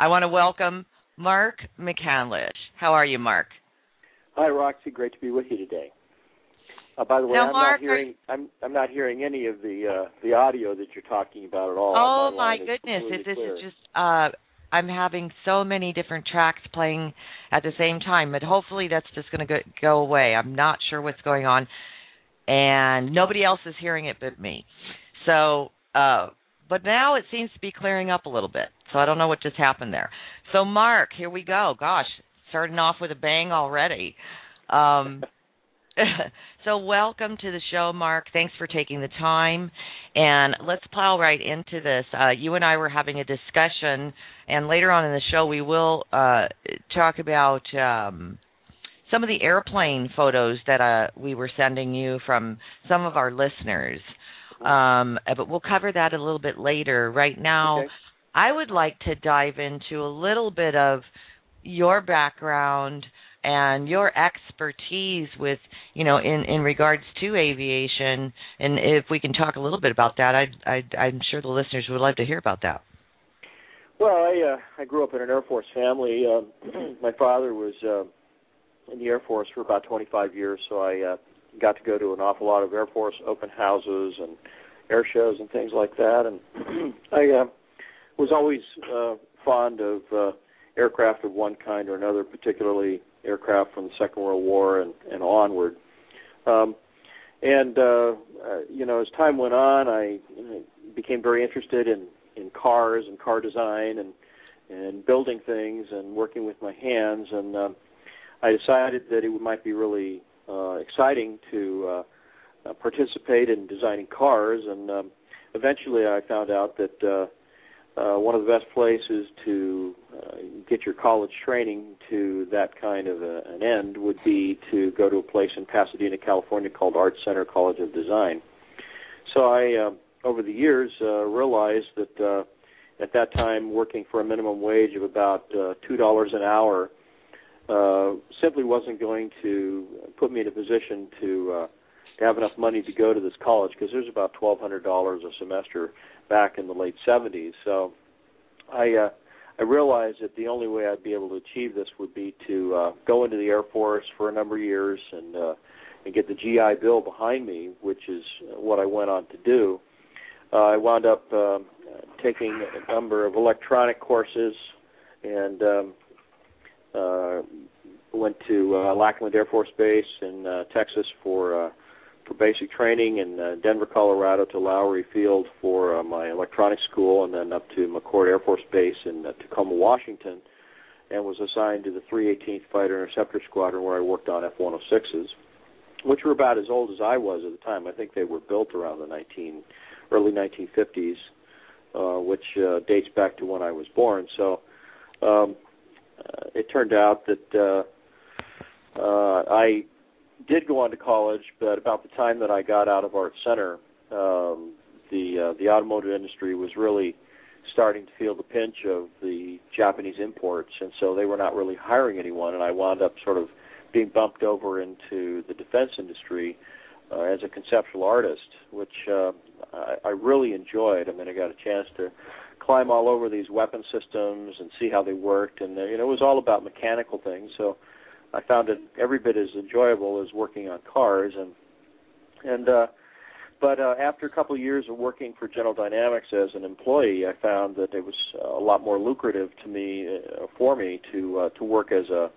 I want to welcome Mark McCandlish. How are you, Mark? Hi, Roxy. Great to be with you today. By the way, now, I'm not hearing any of the audio that you're talking about at all. Oh my goodness! This is just I'm having so many different tracks playing at the same time, but hopefully that's just going to go away. I'm not sure what's going on, and nobody else is hearing it but me. So, but now it seems to be clearing up a little bit. So I don't know what just happened there. So Mark, here we go. Gosh, starting off with a bang already. So welcome to the show, Mark. Thanks for taking the time. And let's plow right into this. You and I were having a discussion, and later on in the show we will talk about some of the airplane photos that we were sending you from some of our listeners. But we'll cover that a little bit later. Right now, okay. I would like to dive into a little bit of your background and your expertise with, in regards to aviation. And if we can talk a little bit about that, I'm sure the listeners would love to hear about that. Well, I grew up in an Air Force family. My father was in the Air Force for about 25 years, so I got to go to an awful lot of Air Force open houses and air shows and things like that. And I was always fond of aircraft of one kind or another, particularly aircraft from the Second World War and onward. As time went on, I became very interested in cars and car design and building things and working with my hands. And I decided that it might be really exciting to participate in designing cars. And eventually I found out that one of the best places to get your college training to that kind of an end would be to go to a place in Pasadena, California called Art Center College of Design. So I, over the years, realized that at that time working for a minimum wage of about $2 an hour simply wasn't going to put me in a position to have enough money to go to this college, because there's about $1,200 a semester back in the late 70s. So I realized that the only way I'd be able to achieve this would be to go into the Air Force for a number of years and get the GI Bill behind me, which is what I went on to do. I wound up taking a number of electronic courses and went to Lackland Air Force Base in Texas for basic training, in Denver, Colorado to Lowry Field for my electronics school, and then up to McCord Air Force Base in Tacoma, Washington, and was assigned to the 318th Fighter Interceptor Squadron, where I worked on F-106s, which were about as old as I was at the time. I think they were built around the early 1950s, which dates back to when I was born. So it turned out that I did go on to college, but about the time that I got out of Art Center, the automotive industry was really starting to feel the pinch of the Japanese imports, and so they were not really hiring anyone, and I wound up sort of being bumped over into the defense industry as a conceptual artist, which I really enjoyed. I mean, I got a chance to climb all over these weapon systems and see how they worked, and it was all about mechanical things, so I found it every bit as enjoyable as working on cars, but after a couple of years of working for General Dynamics as an employee, I found that it was a lot more lucrative for me to work as a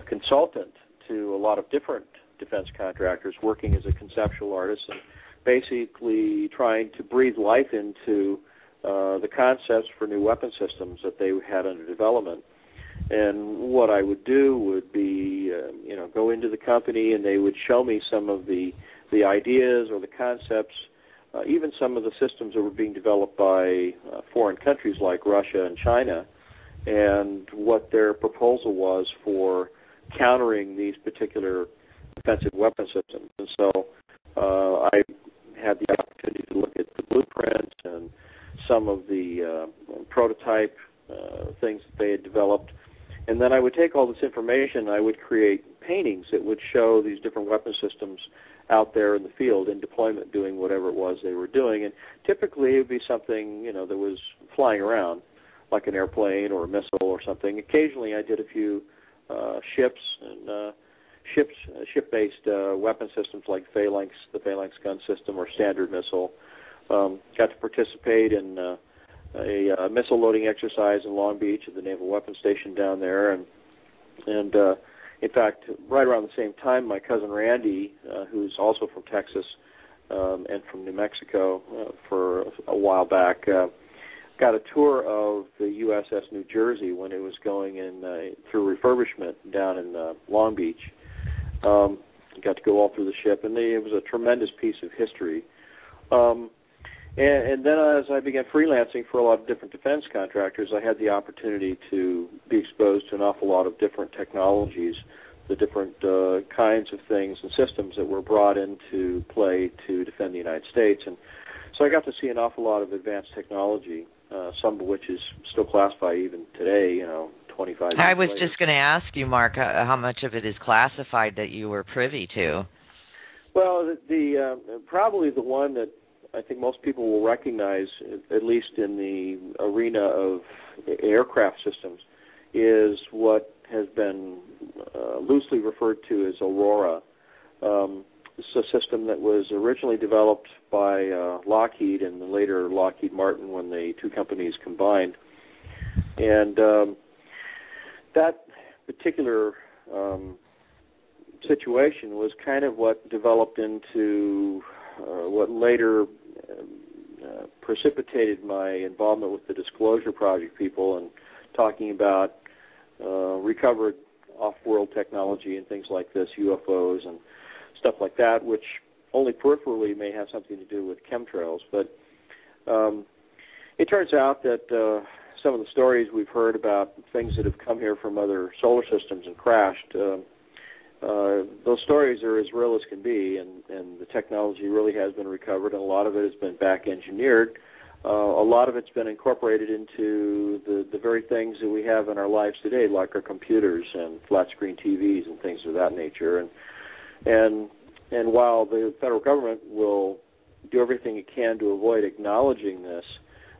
consultant to a lot of different defense contractors, working as a conceptual artist and basically trying to breathe life into the concepts for new weapon systems that they had under development. And what I would do would be, go into the company, and they would show me some of the ideas or the concepts, even some of the systems that were being developed by foreign countries like Russia and China, and what their proposal was for countering these particular offensive weapon systems. And so I had the opportunity to look at the blueprints and some of the prototype things that they had developed. And then I would take all this information and I would create paintings that would show these different weapon systems out there in the field in deployment doing whatever it was they were doing. And typically it would be something, that was flying around. like an airplane or a missile or something. Occasionally, I did a few ships and ship-based weapon systems like the Phalanx gun system or Standard missile. Got to participate in a missile loading exercise in Long Beach at the Naval Weapons Station down there, and in fact, right around the same time, my cousin Randy, who's also from Texas and from New Mexico for a while back, got a tour of the USS New Jersey when it was going in through refurbishment down in Long Beach. Got to go all through the ship, and it was a tremendous piece of history. And then as I began freelancing for a lot of different defense contractors, I had the opportunity to be exposed to an awful lot of different technologies, the different kinds of things and systems that were brought into play to defend the United States. And so I got to see an awful lot of advanced technology, some of which is still classified even today, 25 years later. I was just going to ask you, Mark, how much of it is classified that you were privy to? Well, the probably the one that I think most people will recognize, at least in the arena of aircraft systems, is what has been loosely referred to as Aurora. It's a system that was originally developed by Lockheed and later Lockheed Martin when the two companies combined. And that particular situation was kind of what developed into what later precipitated my involvement with the Disclosure Project people and talking about recovered off-world technology and things like this, UFOs and stuff like that, which only peripherally may have something to do with chemtrails. But it turns out that some of the stories we've heard about things that have come here from other solar systems and crashed, those stories are as real as can be, and the technology really has been recovered, and a lot of it has been back-engineered. A lot of it's been incorporated into the very things that we have in our lives today, like our computers and flat-screen TVs and things of that nature. And while the federal government will do everything it can to avoid acknowledging this,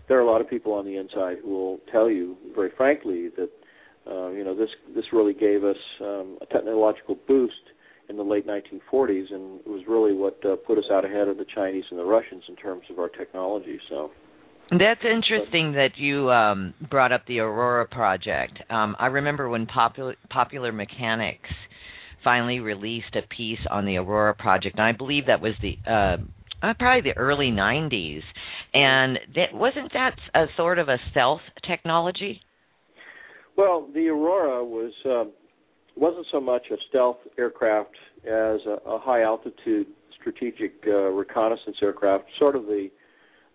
there are a lot of people on the inside who will tell you very frankly that this really gave us a technological boost in the late 1940s, and it was really what put us out ahead of the Chinese and the Russians in terms of our technology. So that's interesting that you brought up the Aurora project. I remember when Popular Mechanics finally released a piece on the Aurora project, and I believe that was the probably the early 90s. And wasn't that a sort of a stealth technology? Well, the Aurora wasn't so much a stealth aircraft as a high-altitude strategic reconnaissance aircraft, sort of the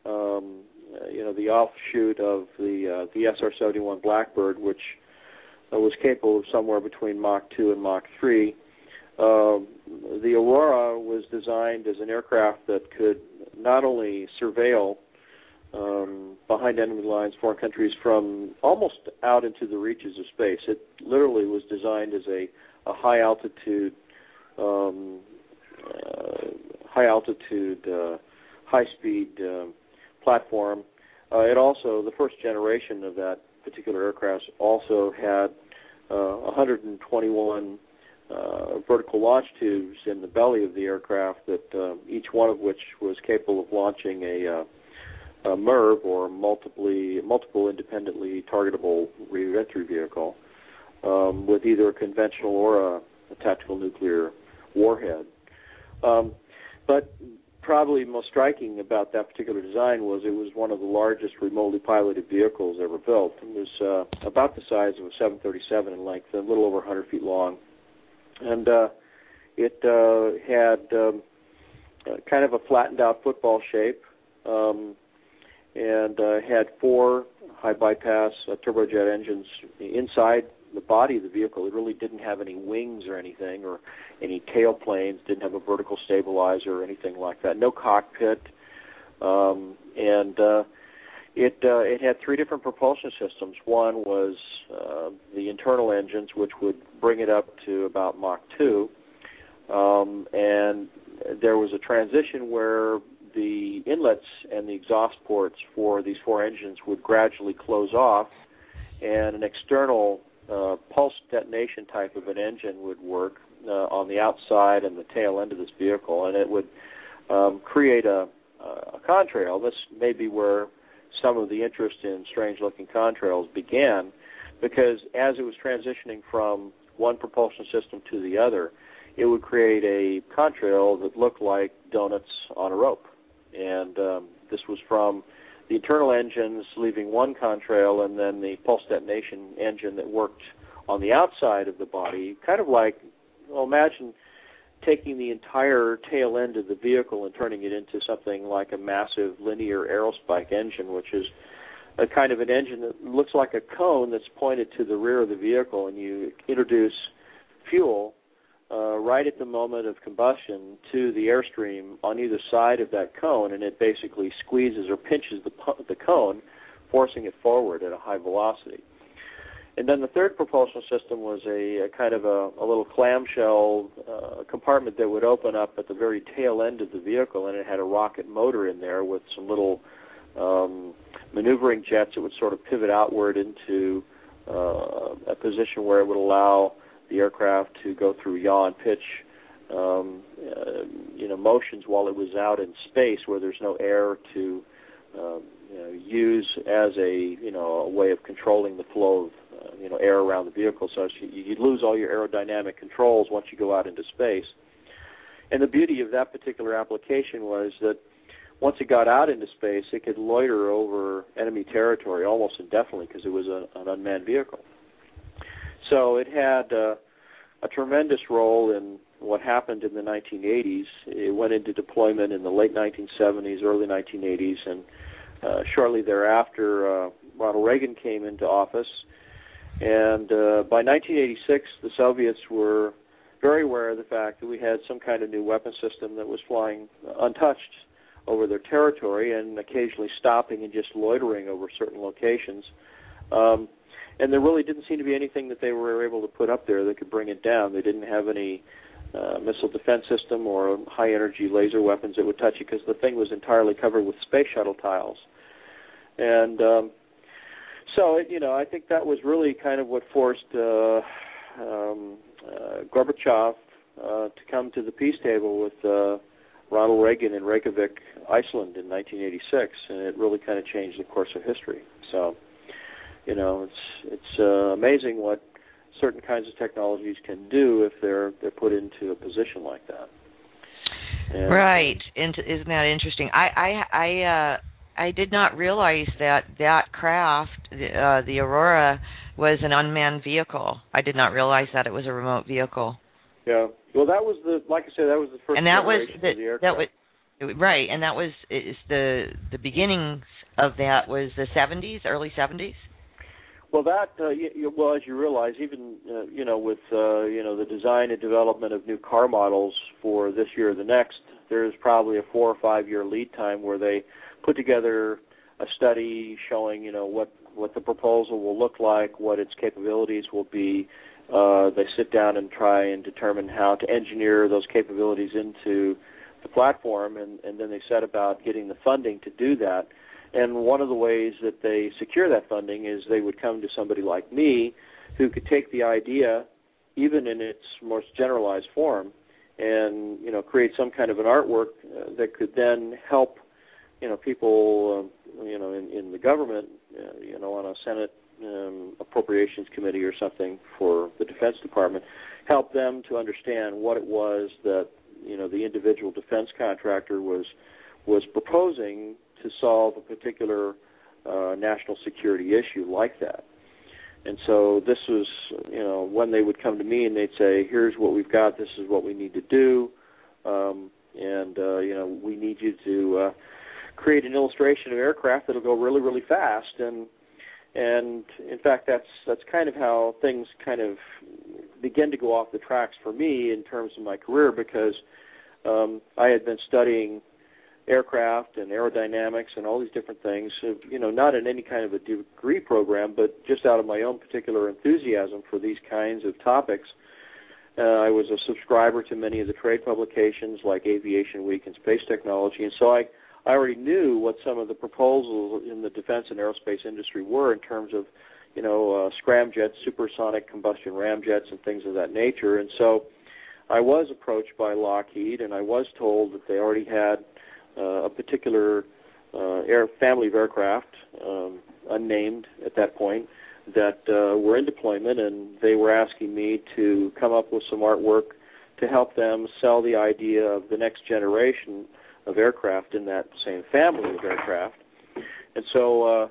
offshoot of the SR-71 Blackbird, which was capable of somewhere between Mach 2 and Mach 3. The Aurora was designed as an aircraft that could not only surveil behind enemy lines, foreign countries, from almost out into the reaches of space. It literally was designed as a high altitude, high speed platform. It also, the first generation of that particular aircraft also had 121 vertical launch tubes in the belly of the aircraft, that each one of which was capable of launching a MIRV, or multiple independently targetable re-entry vehicle, with either a conventional or a tactical nuclear warhead. But probably most striking about that particular design was it was one of the largest remotely piloted vehicles ever built. It was about the size of a 737 in length, a little over 100 feet long, and it had kind of a flattened out football shape, and had four high bypass turbojet engines inside the body of the vehicle. It really didn't have any wings or anything, or any tailplanes, didn't have a vertical stabilizer or anything like that. No cockpit, and it had three different propulsion systems. One was the internal engines, which would bring it up to about Mach 2, and there was a transition where the inlets and the exhaust ports for these four engines would gradually close off and an external pulse detonation type of an engine would work on the outside and the tail end of this vehicle, and it would create a contrail. This may be where some of the interest in strange-looking contrails began, because as it was transitioning from one propulsion system to the other, it would create a contrail that looked like donuts on a rope. And this was from the internal engines leaving one contrail, and then the pulse detonation engine that worked on the outside of the body, kind of like, well, imagine taking the entire tail end of the vehicle and turning it into something like a massive linear aerospike engine, which is a kind of an engine that looks like a cone that's pointed to the rear of the vehicle, and you introduce fuel right at the moment of combustion to the airstream on either side of that cone, and it basically squeezes or pinches the cone, forcing it forward at a high velocity. And then the third propulsion system was a kind of a little clamshell compartment that would open up at the very tail end of the vehicle, and it had a rocket motor in there with some little maneuvering jets that would sort of pivot outward into a position where it would allow the aircraft to go through yaw and pitch motions while it was out in space where there's no air to use as a way of controlling the flow of air around the vehicle. So you'd lose all your aerodynamic controls once you go out into space. And the beauty of that particular application was that once it got out into space, it could loiter over enemy territory almost indefinitely because it was an unmanned vehicle. So it had a tremendous role in what happened in the 1980s. It went into deployment in the late 1970s, early 1980s, and shortly thereafter, Ronald Reagan came into office. And by 1986, the Soviets were very aware of the fact that we had some kind of new weapon system that was flying untouched over their territory and occasionally stopping and just loitering over certain locations. And there really didn't seem to be anything that they were able to put up there that could bring it down. They didn't have any missile defense system or high-energy laser weapons that would touch it because the thing was entirely covered with space shuttle tiles. And so, I think that was really kind of what forced Gorbachev to come to the peace table with Ronald Reagan in Reykjavik, Iceland in 1986, and it really kind of changed the course of history. So, it's amazing what certain kinds of technologies can do if they're put into a position like that. And, right. Isn't that interesting? I did not realize that craft, the Aurora, was an unmanned vehicle. I did not realize that it was a remote vehicle. Yeah. Well, that was like I said, that was the first generation of the aircraft. Right, and that was the beginnings of that was the 70s, early 70s. Well, that as you realize, even with the design and development of new car models for this year or the next, there's probably a 4 or 5 year lead time where they put together a study showing what the proposal will look like, what its capabilities will be. They sit down and try and determine how to engineer those capabilities into the platform, and then they set about getting the funding to do that. And one of the ways that they secure that funding is they would come to somebody like me who could take the idea, even in its most generalized form, and create some kind of an artwork that could then help people in the government, on a Senate Appropriations Committee or something for the Defense Department, help them to understand what it was that the individual defense contractor was proposing to solve a particular national security issue like that. And so this was, when they would come to me and they'd say, here's what we've got, this is what we need to do, and we need you to create an illustration of aircraft that'll go really, really fast. And in fact, that's kind of how things kind of begin to go off the tracks for me in terms of my career, because I had been studying aircraft and aerodynamics and all these different things, not in any kind of a degree program, but just out of my own particular enthusiasm for these kinds of topics. I was a subscriber to many of the trade publications like Aviation Week and Space Technology, and so I already knew what some of the proposals in the defense and aerospace industry were in terms of, scramjets, supersonic combustion ramjets, and things of that nature. And so I was approached by Lockheed, and I was told that they already had a particular family of aircraft, unnamed at that point, that were in deployment, and they were asking me to come up with some artwork to help them sell the idea of the next generation of aircraft in that same family of aircraft. And so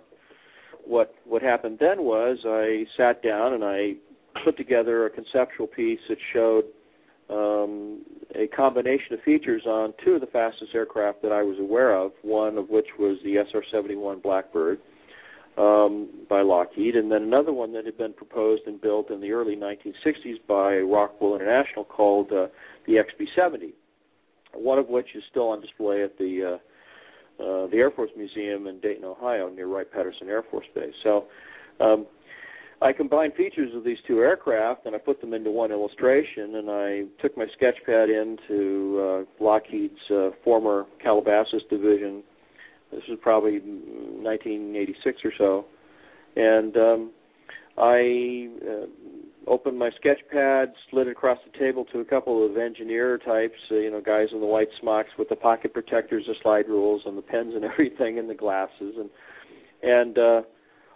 what happened then was I sat down and I put together a conceptual piece that showed a combination of features on two of the fastest aircraft that I was aware of, one of which was the SR-71 Blackbird by Lockheed, and then another one that had been proposed and built in the early 1960s by Rockwell International called the XB-70, one of which is still on display at the Air Force Museum in Dayton, Ohio, near Wright-Patterson Air Force Base. So I combined features of these two aircraft, and I put them into one illustration, and I took my sketch pad into Lockheed's former Calabasas division. This was probably 1986 or so. And I opened my sketch pad, slid it across the table to a couple of engineer types, guys in the white smocks with the pocket protectors, the slide rules, and the pens and everything, and the glasses. And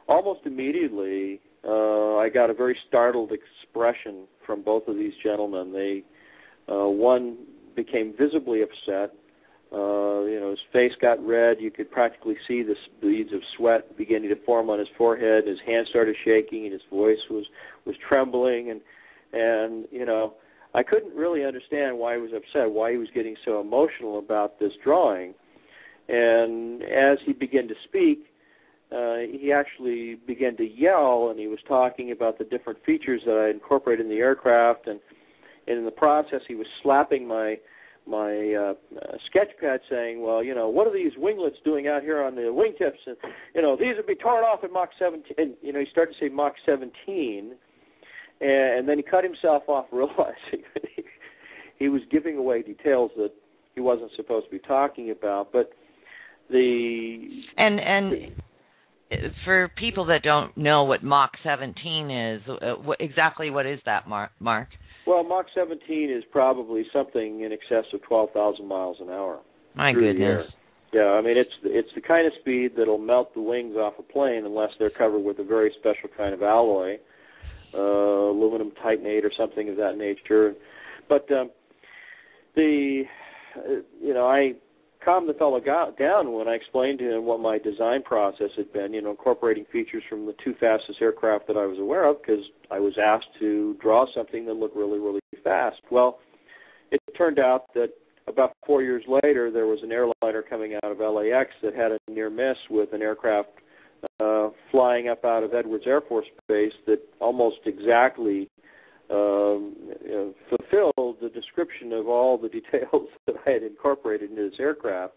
almost immediately, I got a very startled expression from both of these gentlemen. One became visibly upset. His face got red. You could practically see the beads of sweat beginning to form on his forehead. His hands started shaking, and his voice was trembling. And I couldn't really understand why he was upset, why he was getting so emotional about this drawing. And as he began to speak, he actually began to yell, and he was talking about the different features that I incorporated in the aircraft, and in the process he was slapping my sketch pad saying, well, what are these winglets doing out here on the wingtips? And, these would be torn off at Mach 17. And, he started to say Mach 17, and then he cut himself off realizing that he was giving away details that he wasn't supposed to be talking about. But And for people that don't know what Mach 17 is, exactly what is that, Mark? Well, Mach 17 is probably something in excess of 12,000 miles an hour. My goodness. Yeah, I mean, it's the kind of speed that'll melt the wings off a plane unless they're covered with a very special kind of alloy, aluminum titanate or something of that nature. But I calmed the fellow down when I explained to him what my design process had been, incorporating features from the two fastest aircraft that I was aware of, because I was asked to draw something that looked really, really fast. Well, it turned out that about 4 years later, there was an airliner coming out of LAX that had a near miss with an aircraft flying up out of Edwards Air Force Base that almost exactly fulfilled the description of all the details that I had incorporated into this aircraft.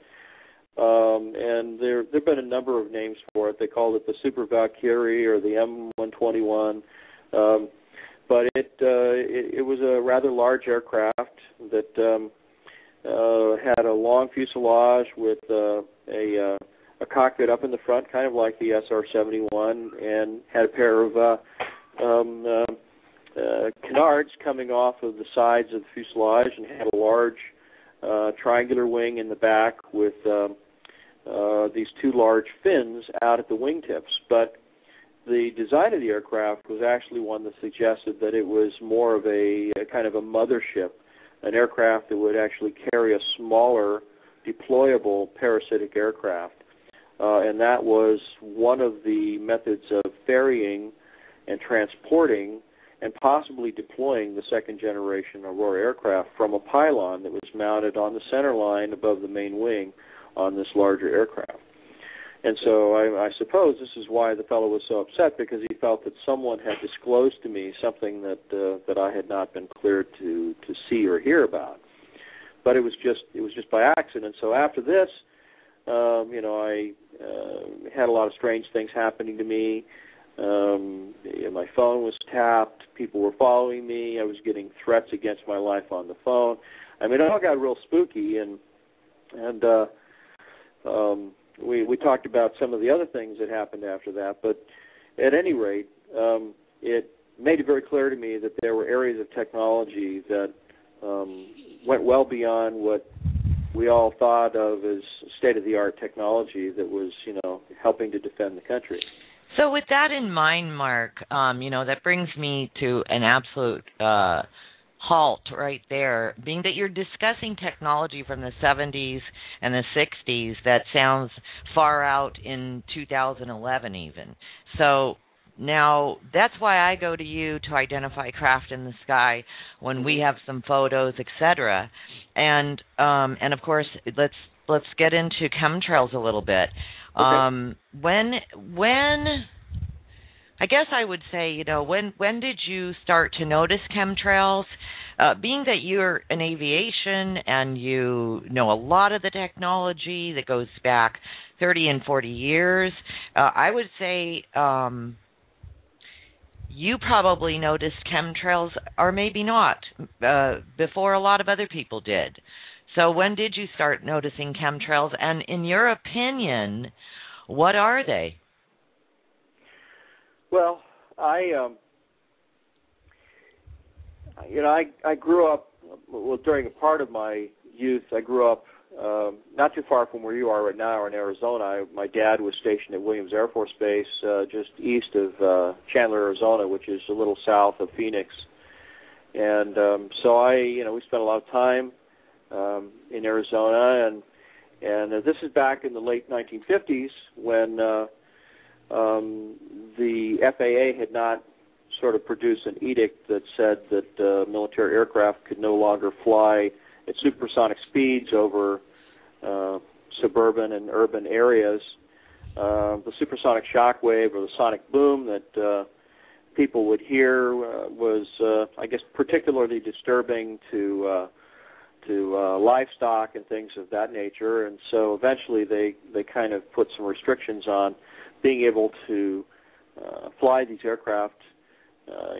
And there have been a number of names for it. They called it the Super Valkyrie or the M121. But it was a rather large aircraft that had a long fuselage with a cockpit up in the front, kind of like the SR-71, and had a pair of canards coming off of the sides of the fuselage, and had a large triangular wing in the back with these two large fins out at the wingtips. But the design of the aircraft was actually one that suggested that it was more of a kind of a mothership, an aircraft that would actually carry a smaller deployable parasitic aircraft. And that was one of the methods of ferrying and transporting and possibly deploying the second generation Aurora aircraft from a pylon that was mounted on the center line above the main wing on this larger aircraft. And so I suppose this is why the fellow was so upset, because he felt that someone had disclosed to me something that I had not been cleared to see or hear about. But it was just by accident. So after this, I had a lot of strange things happening to me. My phone was tapped. People were following me. I was getting threats against my life on the phone. I mean, it all got real spooky, and we talked about some of the other things that happened after that. But at any rate, it made it very clear to me that there were areas of technology that went well beyond what we all thought of as state-of-the-art technology that was, helping to defend the country. So with that in mind, Mark, that brings me to an absolute halt right there, being that you're discussing technology from the 70s and the 60s that sounds far out in 2011 even. So now that's why I go to you to identify craft in the sky when we have some photos, etc. And of course, let's get into chemtrails a little bit. Okay. When I guess I would say, when did you start to notice chemtrails? Being that you're in aviation and you know a lot of the technology that goes back 30 and 40 years, I would say you probably noticed chemtrails, or maybe not, before a lot of other people did. So when did you start noticing chemtrails? And in your opinion, what are they? Well, I grew up, during a part of my youth, I grew up not too far from where you are right now in Arizona. My dad was stationed at Williams Air Force Base just east of Chandler, Arizona, which is a little south of Phoenix. And so we spent a lot of time in Arizona, and this is back in the late 1950s when the FAA had not sort of produced an edict that said that military aircraft could no longer fly at supersonic speeds over suburban and urban areas. The supersonic shock wave or the sonic boom that people would hear was, I guess, particularly disturbing to livestock and things of that nature. And so eventually they kind of put some restrictions on being able to fly these aircraft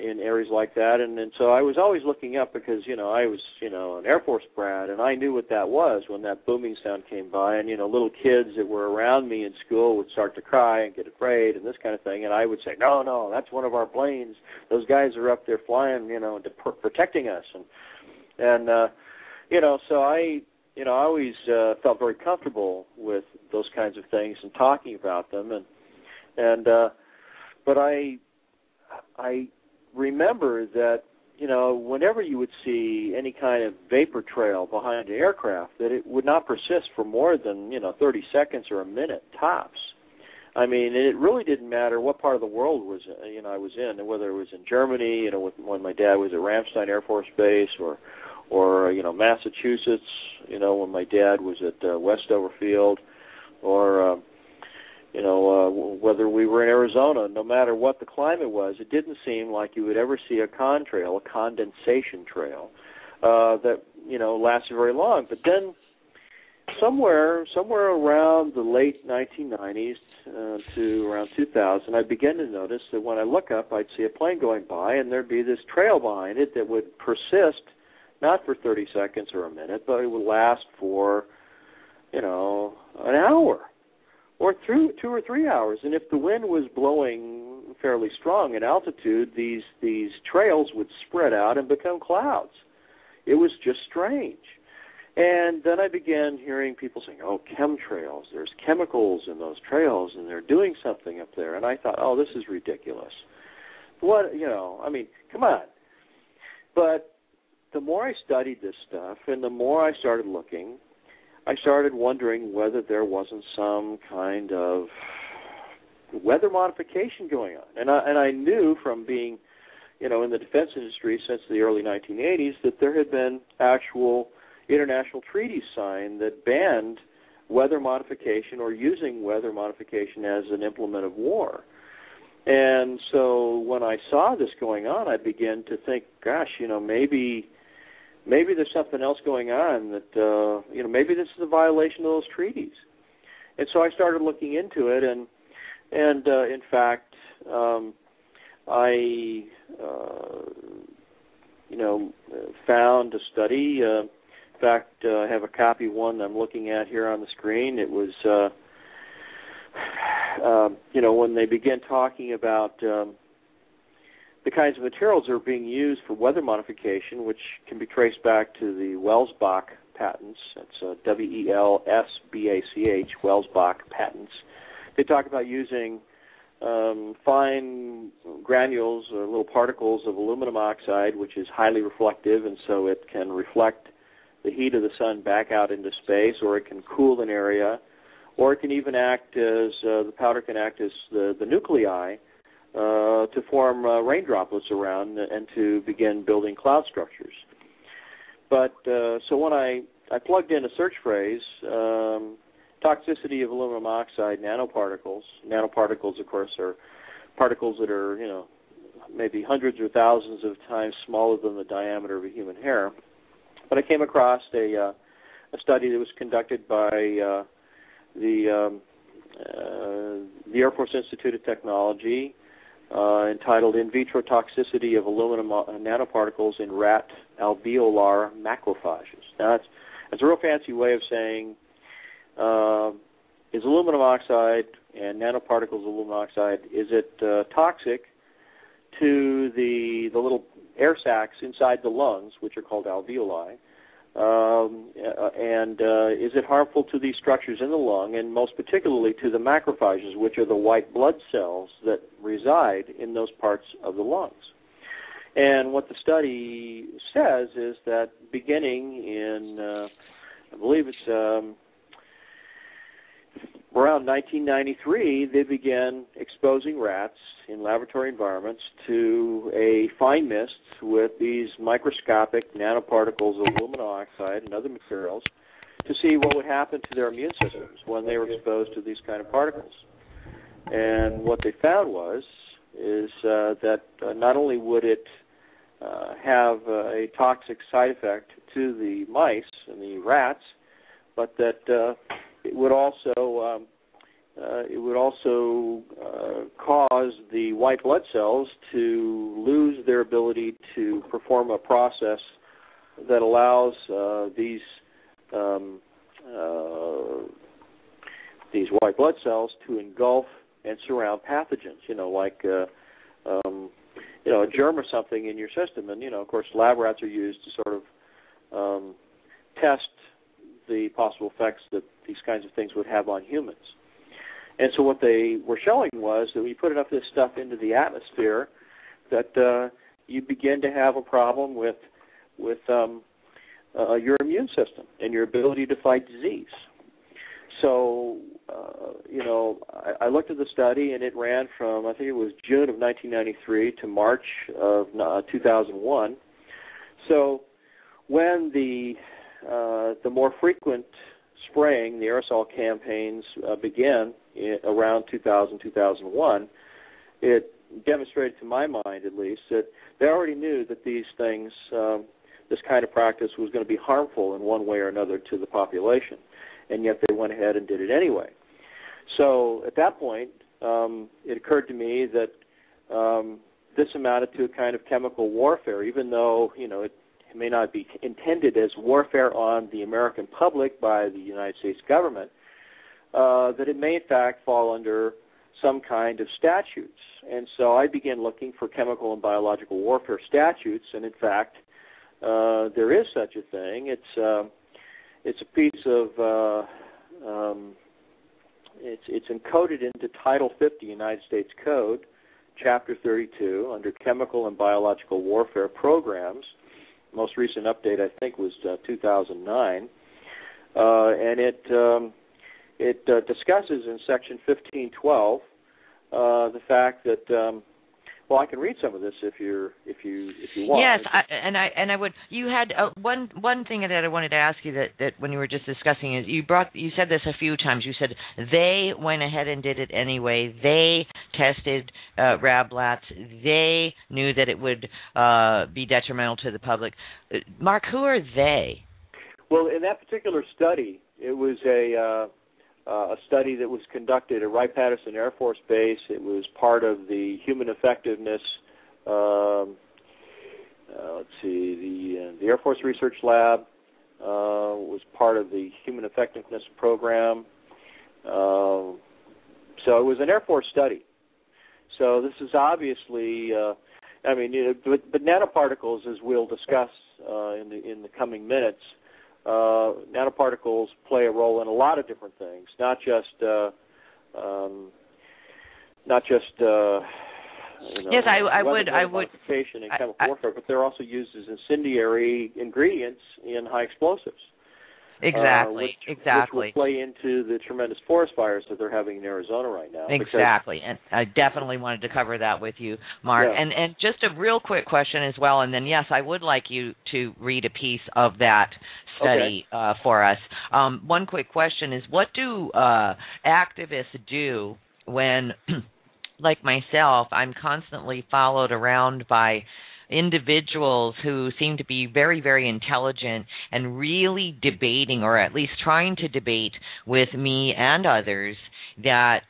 in areas like that, and so I was always looking up because I was an Air Force brat, and I knew what that was when that booming sound came by, and little kids that were around me in school would start to cry and get afraid and this kind of thing, and I would say, no, that's one of our planes. Those guys are up there flying, protecting us, and so I always felt very comfortable with those kinds of things and talking about them, but I remember that, whenever you would see any kind of vapor trail behind an aircraft, that it would not persist for more than, 30 seconds or a minute tops. I mean, it really didn't matter what part of the world I was in, whether it was in Germany, when my dad was at Ramstein Air Force Base, or Massachusetts, when my dad was at Westover Field, or whether we were in Arizona. No matter what the climate was, it didn't seem like you would ever see a contrail, a condensation trail, that lasted very long. But then somewhere around the late 1990s to around 2000, I began to notice that when I look up, I'd see a plane going by, and there'd be this trail behind it that would persist not for 30 seconds or a minute, but it would last for, an hour, or through 2 or 3 hours. And if the wind was blowing fairly strong at altitude, these trails would spread out and become clouds. It was just strange. And then I began hearing people saying, chemtrails, there's chemicals in those trails, and they're doing something up there. And I thought, this is ridiculous. Come on. But the more I studied this stuff and the more I started looking, I started wondering whether there wasn't some kind of weather modification going on. And I knew from being, in the defense industry since the early 1980s that there had been actual international treaties signed that banned weather modification or using weather modification as an implement of war. And so when I saw this going on, I began to think, gosh, maybe there's something else going on that, maybe this is a violation of those treaties. And so I started looking into it, and in fact, I, found a study. In fact, I have a copy of one that I'm looking at here on the screen. It was, when they began talking about the kinds of materials that are being used for weather modification, which can be traced back to the Welsbach patents. That's W-E-L-S-B-A-C-H, Welsbach patents. They talk about using fine granules or little particles of aluminum oxide, which is highly reflective, and so it can reflect the heat of the sun back out into space, or it can cool an area, or it can even act as, the powder can act as the nuclei to form rain droplets around and to begin building cloud structures. But so when I plugged in a search phrase, toxicity of aluminum oxide nanoparticles. Nanoparticles, of course, are particles that are, maybe hundreds or thousands of times smaller than the diameter of a human hair. But I came across a study that was conducted by the Air Force Institute of Technology, entitled "In Vitro Toxicity of Aluminum Nanoparticles in Rat Alveolar Macrophages." Now, that's a real fancy way of saying, is aluminum oxide and nanoparticles of aluminum oxide, is it toxic to the little air sacs inside the lungs, which are called alveoli, and is it harmful to these structures in the lung, and most particularly to the macrophages, which are the white blood cells that reside in those parts of the lungs? And what the study says is that beginning in, I believe it's around 1993, they began exposing rats in laboratory environments to a fine mist with these microscopic nanoparticles of aluminum oxide and other materials to see what would happen to their immune systems when they were exposed to these kind of particles. And what they found is that not only would it have a toxic side effect to the mice and the rats, but that it would also cause the white blood cells to lose their ability to perform a process that allows these white blood cells to engulf and surround pathogens. Like a germ or something in your system, and of course, lab rats are used to sort of test the possible effects that these kinds of things would have on humans. And so what they were showing was that when you put enough of this stuff into the atmosphere, that you begin to have a problem with your immune system and your ability to fight disease. So, I looked at the study, and it ran from, I think it was June of 1993 to March of 2001. So when the more frequent spraying, the aerosol campaigns began around 2000, 2001, it demonstrated to my mind, at least, that they already knew that these things, this kind of practice was going to be harmful in one way or another to the population, and yet they went ahead and did it anyway. So at that point, it occurred to me that this amounted to a kind of chemical warfare, even though, it may not be intended as warfare on the American public by the United States government, that it may in fact fall under some kind of statutes. And so I began looking for chemical and biological warfare statutes, and in fact, there is such a thing. It's a piece of it's encoded into Title 50 United States Code, Chapter 32, under Chemical and Biological Warfare Programs. Most recent update, I think, was 2009, and it discusses in Section 1512 the fact that well, I can read some of this if you want. Yes, I would. You had one thing that I wanted to ask you that when you were just discussing is you said this a few times. You said they went ahead and did it anyway. They tested rablats. They knew that it would be detrimental to the public. Mark, who are they? Well, in that particular study, it was a study that was conducted at Wright-Patterson Air Force Base. It was part of the Human Effectiveness, the Air Force Research Lab was part of the Human Effectiveness Program. So it was an Air Force study. So this is obviously, I mean, but nanoparticles, as we'll discuss in the coming minutes, nanoparticles play a role in a lot of different things, not just yes, I would modification and chemical warfare, but they're also used as incendiary ingredients in high explosives. Exactly. Which will play into the tremendous forest fires that they're having in Arizona right now. Exactly, and I definitely wanted to cover that with you, Mark. Yeah. And just a real quick question as well, and then, yes, I would like you to read a piece of that study for us. One quick question is, what do activists do when, like myself, I'm constantly followed around by individuals who seem to be very, very intelligent and really debating, or at least trying to debate with me and others, that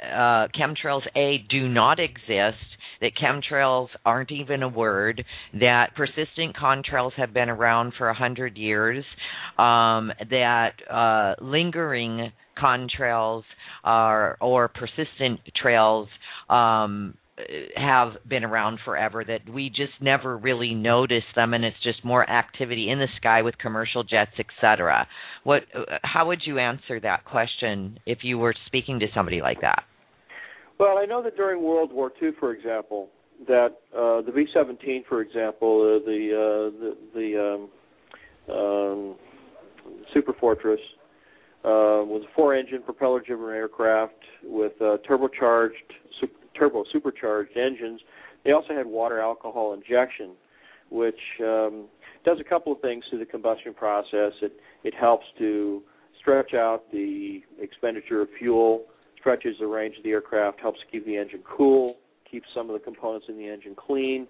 chemtrails, A, do not exist, that chemtrails aren't even a word, that persistent contrails have been around for 100 years, that lingering contrails or persistent trails have been around forever, that we just never really notice them, and it's just more activity in the sky with commercial jets, etc. How would you answer that question if you were speaking to somebody like that? Well, I know that during World War II, for example, that the B-17, for example, the Super Fortress, was a 4-engine propeller-driven aircraft with supercharged engines. They also had water alcohol injection, which does a couple of things to the combustion process. It helps to stretch out the expenditure of fuel, stretches the range of the aircraft, helps keep the engine cool, keeps some of the components in the engine clean.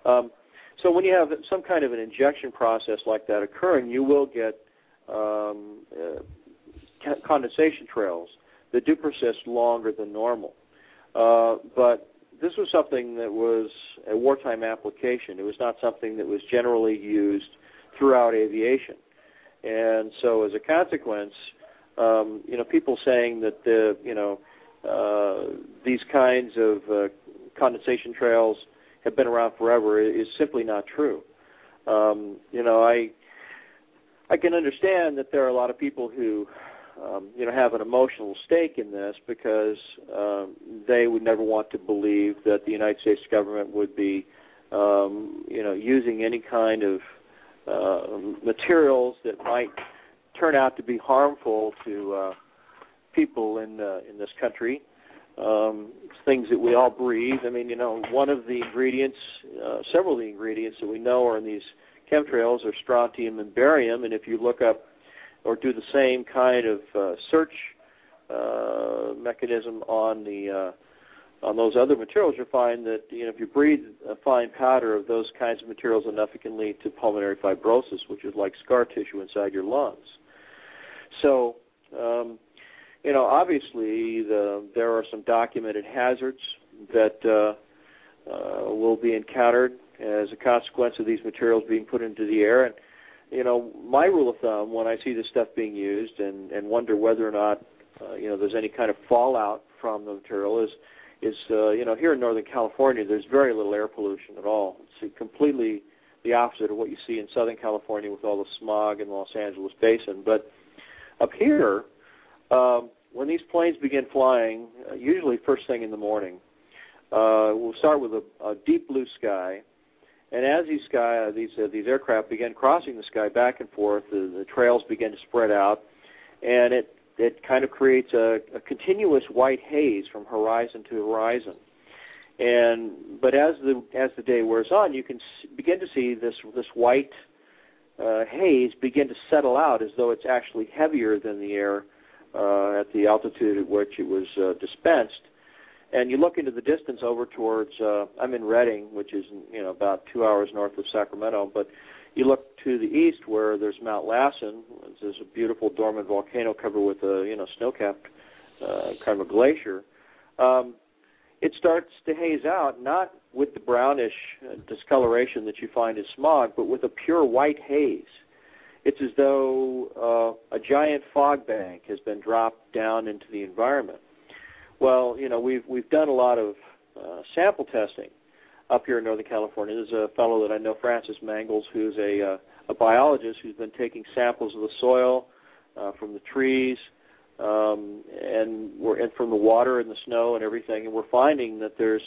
So when you have some kind of an injection process like that occurring, you will get condensation trails that do persist longer than normal. But this was something that was a wartime application. It was not something that was generally used throughout aviation. And so as a consequence, people saying that these kinds of condensation trails have been around forever is simply not true. I can understand that there are a lot of people who have an emotional stake in this, because they would never want to believe that the United States government would be, using any kind of materials that might turn out to be harmful to people in this country. Things that we all breathe. I mean, one of the ingredients, several of the ingredients that we know are in these chemtrails are strontium and barium, and if you look up or do the same kind of search mechanism on those other materials, you'll find that if you breathe a fine powder of those kinds of materials enough, it can lead to pulmonary fibrosis, which is like scar tissue inside your lungs. So, obviously there are some documented hazards that will be encountered as a consequence of these materials being put into the air. And my rule of thumb when I see this stuff being used and wonder whether or not there's any kind of fallout from the material is here in Northern California, there's very little air pollution at all. It's completely the opposite of what you see in Southern California with all the smog in the Los Angeles basin. But up here, when these planes begin flying, usually first thing in the morning, we'll start with a deep blue sky. And as these aircraft begin crossing the sky back and forth, the trails begin to spread out, and it kind of creates a continuous white haze from horizon to horizon. But as the day wears on, you can begin to see this white haze begin to settle out, as though it's actually heavier than the air at the altitude at which it was dispensed. And you look into the distance over towards, I'm in Redding, which is about 2 hours north of Sacramento, but you look to the east where there's Mount Lassen. There's a beautiful dormant volcano covered with a snow-capped kind of a glacier. It starts to haze out, not with the brownish discoloration that you find in smog, but with a pure white haze. It's as though a giant fog bank has been dropped down into the environment. Well, we've done a lot of sample testing up here in Northern California. There's a fellow that I know, Francis Mangles, who's a biologist who's been taking samples of the soil from the trees and from the water and the snow and everything, and we're finding that there's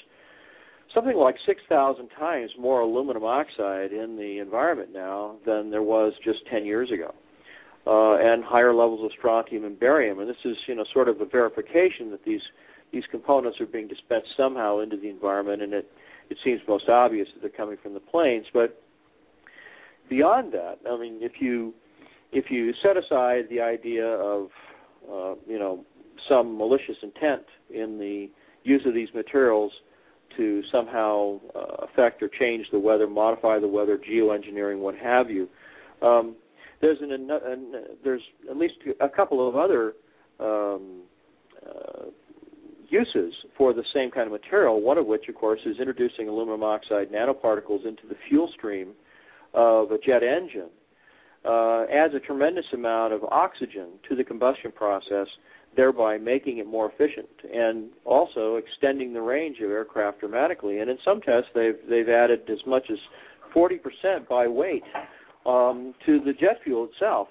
something like 6,000 times more aluminum oxide in the environment now than there was just 10 years ago, and higher levels of strontium and barium. And this is, sort of a verification that these components are being dispensed somehow into the environment, and it seems most obvious that they're coming from the planes. But beyond that, I mean, if you set aside the idea of some malicious intent in the use of these materials to somehow affect or change the weather, modify the weather, geoengineering, what have you, there's at least a couple of other uses for the same kind of material, one of which, of course, is introducing aluminum oxide nanoparticles into the fuel stream of a jet engine. Adds a tremendous amount of oxygen to the combustion process, thereby making it more efficient and also extending the range of aircraft dramatically. And in some tests, they've added as much as 40% by weight to the jet fuel itself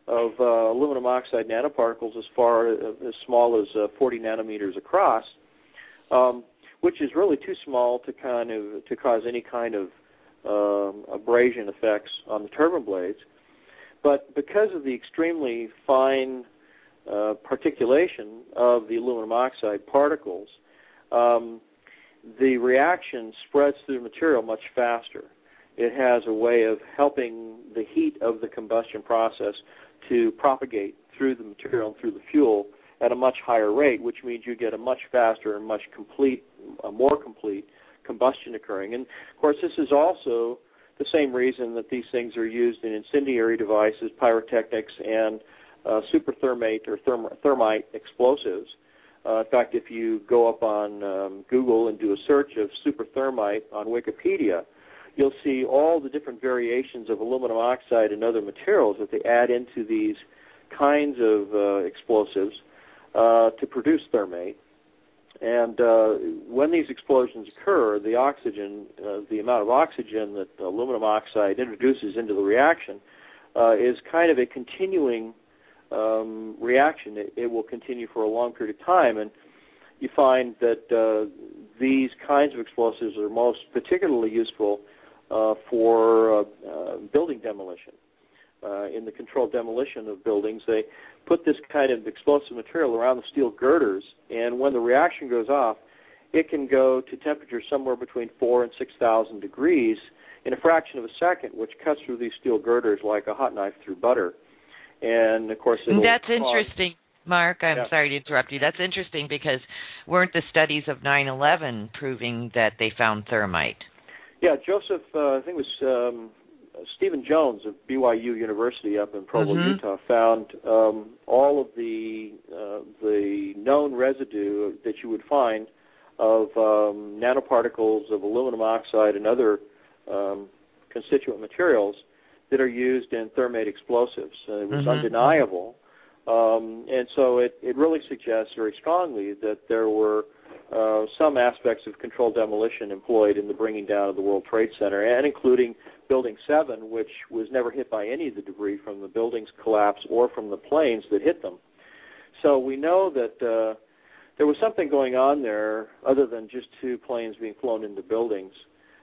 of aluminum oxide nanoparticles as small as 40 nanometers across, which is really too small to cause any kind of abrasion effects on the turbine blades. But because of the extremely fine particulation of the aluminum oxide particles, the reaction spreads through the material much faster. It has a way of helping the heat of the combustion process to propagate through the material and through the fuel at a much higher rate, which means you get a much faster and more complete combustion occurring. And, of course, this is also the same reason that these things are used in incendiary devices, pyrotechnics, and superthermate or thermite explosives. In fact, if you go up on Google and do a search of superthermite on Wikipedia, you'll see all the different variations of aluminum oxide and other materials that they add into these kinds of explosives to produce thermate. And when these explosions occur, the oxygen, the amount of oxygen that aluminum oxide introduces into the reaction is kind of a continuing reaction. It will continue for a long period of time, and you find that these kinds of explosives are most particularly useful for building demolition. In the controlled demolition of buildings, they put this kind of explosive material around the steel girders, and when the reaction goes off, it can go to temperatures somewhere between 4,000 and 6,000 degrees in a fraction of a second, which cuts through these steel girders like a hot knife through butter. And, of course, that's interesting, Mark. I'm sorry to interrupt you. That's interesting because weren't the studies of 9/11 proving that they found thermite? Yeah, Joseph, I think it was Stephen Jones of BYU University up in Provo, Utah, found all of the known residue that you would find of nanoparticles of aluminum oxide and other constituent materials that are used in thermate explosives. It was undeniable. And so it really suggests very strongly that there were some aspects of controlled demolition employed in the bringing down of the World Trade Center, and including Building 7, which was never hit by any of the debris from the building's collapse or from the planes that hit them. So we know that there was something going on there other than just two planes being flown into buildings.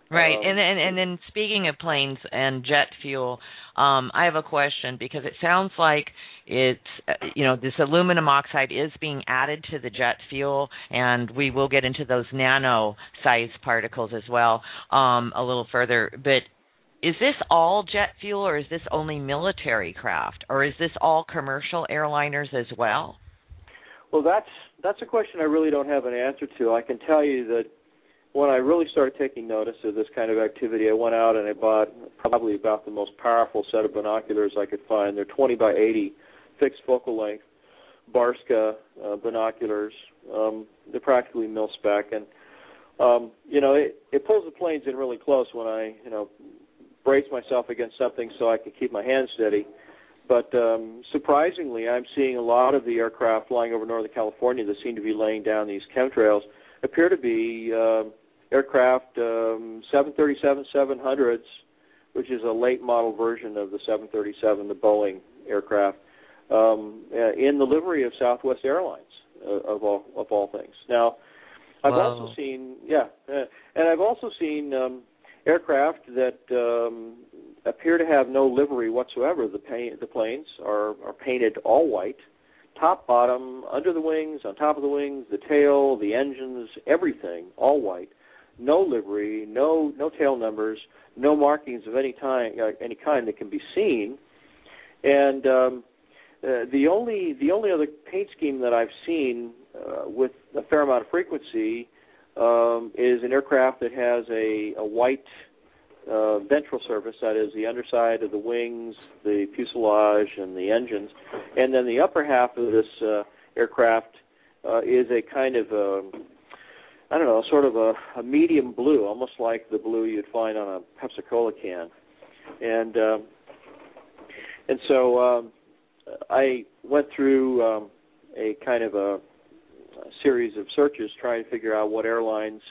Right, and then speaking of planes and jet fuel, I have a question because it sounds like it's, this aluminum oxide is being added to the jet fuel, and we will get into those nano-sized particles as well a little further. But is this all jet fuel, or is this only military craft, or is this all commercial airliners as well? Well, that's a question I really don't have an answer to. I can tell you that when I really started taking notice of this kind of activity, I went out and I bought probably about the most powerful set of binoculars I could find. They're 20 by 80 fixed focal length Barska binoculars. They're practically mil-spec, and it pulls the planes in really close when I brace myself against something so I can keep my hand steady. But surprisingly, I'm seeing a lot of the aircraft flying over Northern California that seem to be laying down these chemtrails appear to be aircraft, 737-700s, which is a late model version of the 737, the Boeing aircraft, in the livery of Southwest Airlines, of all things. Now, I've also seen, and I've also seen aircraft that appear to have no livery whatsoever. The planes are painted all white, top, bottom, under the wings, on top of the wings, the tail, the engines, everything, all white. No livery, no tail numbers, no markings of any kind that can be seen. And the only other paint scheme that I've seen with a fair amount of frequency is an aircraft that has a white ventral surface, that is the underside of the wings, the fuselage, and the engines. And then the upper half of this aircraft is a kind of sort of a medium blue, almost like the blue you'd find on a Pepsi-Cola can. And so I went through a kind of a series of searches trying to figure out what airlines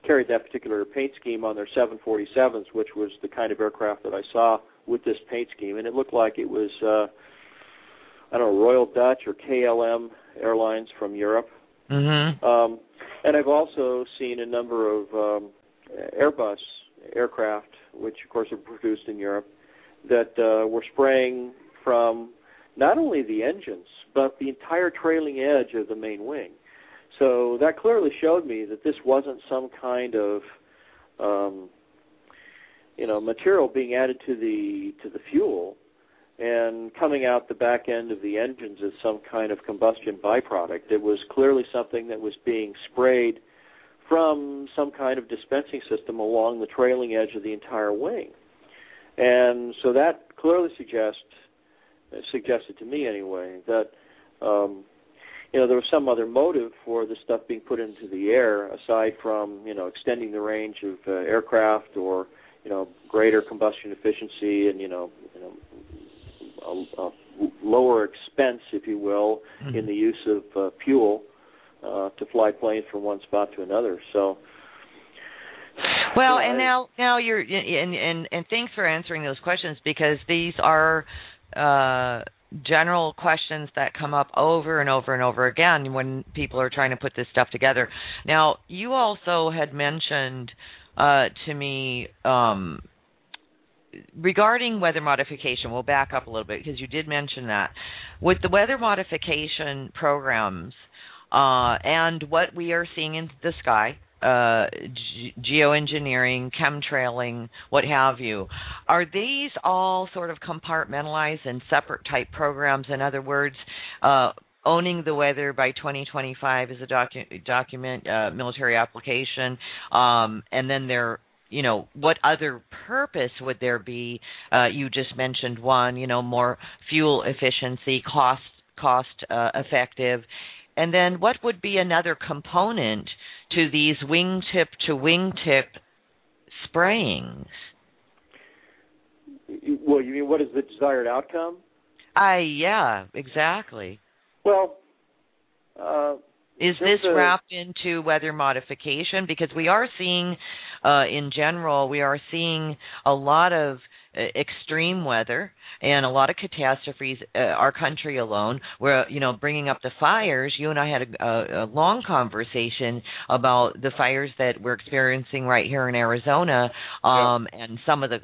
carried that particular paint scheme on their 747s, which was the kind of aircraft that I saw with this paint scheme. And it looked like it was, Royal Dutch or KLM Airlines from Europe. Mm-hmm. And I've also seen a number of Airbus aircraft, which, of course, are produced in Europe, that were spraying from not only the engines, but the entire trailing edge of the main wing. So that clearly showed me that this wasn't some kind of, material being added to the fuel and coming out the back end of the engines as some kind of combustion byproduct. It was clearly something that was being sprayed from some kind of dispensing system along the trailing edge of the entire wing. And so that clearly suggested to me anyway that there was some other motive for the stuff being put into the air aside from extending the range of aircraft or greater combustion efficiency and a lower expense, if you will, mm-hmm. in the use of fuel to fly planes from one spot to another. So. Well, and now you're and thanks for answering those questions, because these are general questions that come up over and over and over again when people are trying to put this stuff together. Now, you also had mentioned to me regarding weather modification. We'll back up a little bit because you did mention that. With the weather modification programs and what we are seeing in the sky, geoengineering, chemtrailing, what have you, are these all sort of compartmentalized and separate type programs? In other words, owning the weather by 2025 is a document, military application, and then there, what other purpose would there be? You just mentioned one, more fuel efficiency, cost effective, and then what would be another component to these wingtip to wingtip sprayings? Well, you mean what is the desired outcome? Yeah, exactly. Well, is this wrapped into weather modification? Because we are seeing, in general, a lot of extreme weather and a lot of catastrophes. Our country alone, where bringing up the fires. You and I had a long conversation about the fires that we're experiencing right here in Arizona, and some of the.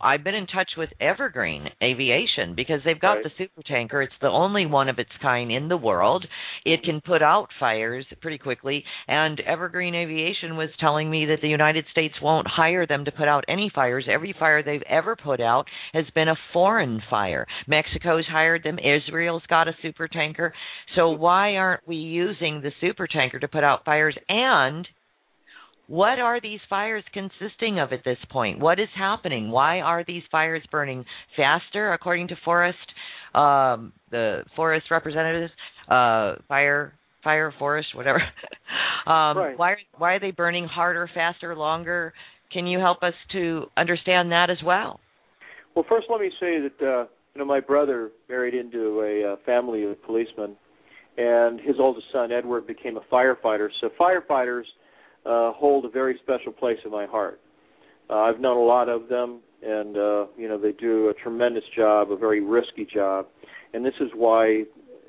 I've been in touch with Evergreen Aviation because they've got the super tanker. It's the only one of its kind in the world. It can put out fires pretty quickly, and Evergreen Aviation was telling me that the United States won't hire them to put out any fires. Every fire they've ever put out has been a foreign fire. Mexico's hired them. Israel's got a super tanker. So why aren't we using the super tanker to put out fires? And what are these fires consisting of at this point? What is happening? Why are these fires burning faster, according to the forest representatives, forest, whatever? Why are they burning harder, faster, longer? Can you help us to understand that as well? Well, first let me say that my brother married into a family of policemen, and his oldest son, Edward, became a firefighter. So firefighters hold a very special place in my heart. I've known a lot of them, and they do a tremendous job, a very risky job, and this is why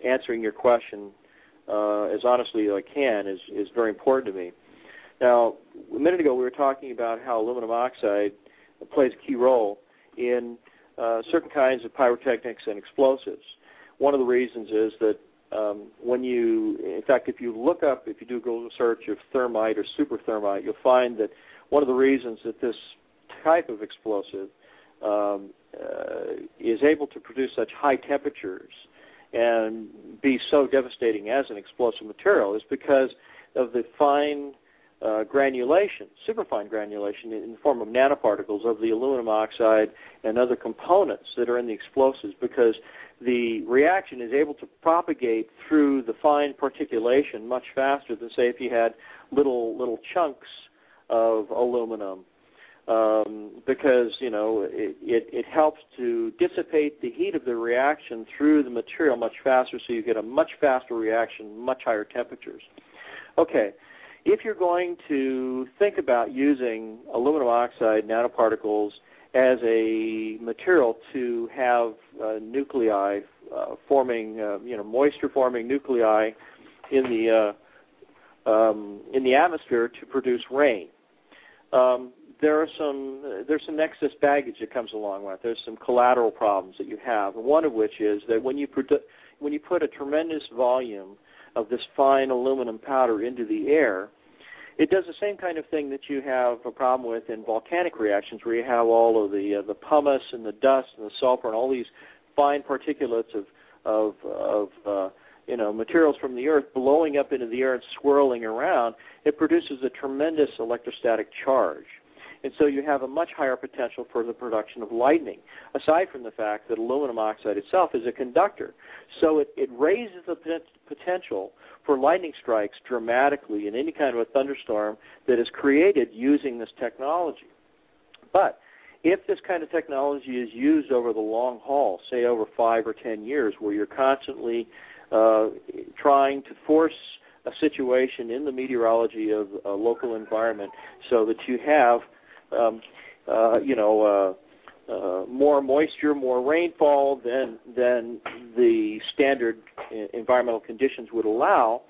answering your question as honestly as I can is very important to me. Now, a minute ago we were talking about how aluminum oxide plays a key role in certain kinds of pyrotechnics and explosives. One of the reasons is that if you do a Google search of thermite or super thermite, you'll find that one of the reasons that this type of explosive is able to produce such high temperatures and be so devastating as an explosive material is because of the fine granulation, superfine granulation in the form of nanoparticles of the aluminum oxide and other components that are in the explosives, because the reaction is able to propagate through the fine particulation much faster than, say, if you had little chunks of aluminum, because it helps to dissipate the heat of the reaction through the material much faster, so you get a much faster reaction, much higher temperatures. Okay. If you're going to think about using aluminum oxide nanoparticles as a material to have nuclei forming, moisture-forming nuclei in the atmosphere to produce rain, there's some excess baggage that comes along with it. There's some collateral problems that you have, and one of which is that when you put a tremendous volume of this fine aluminum powder into the air, it does the same kind of thing that you have a problem with in volcanic reactions, where you have all of the pumice and the dust and the sulfur and all these fine particulates of materials from the earth blowing up into the air and swirling around. It produces a tremendous electrostatic charge. And so you have a much higher potential for the production of lightning, aside from the fact that aluminum oxide itself is a conductor. So it raises the potential for lightning strikes dramatically in any kind of a thunderstorm that is created using this technology. But if this kind of technology is used over the long haul, say over 5 or 10 years, where you're constantly trying to force a situation in the meteorology of a local environment so that you have more moisture, more rainfall than the standard environmental conditions would allow,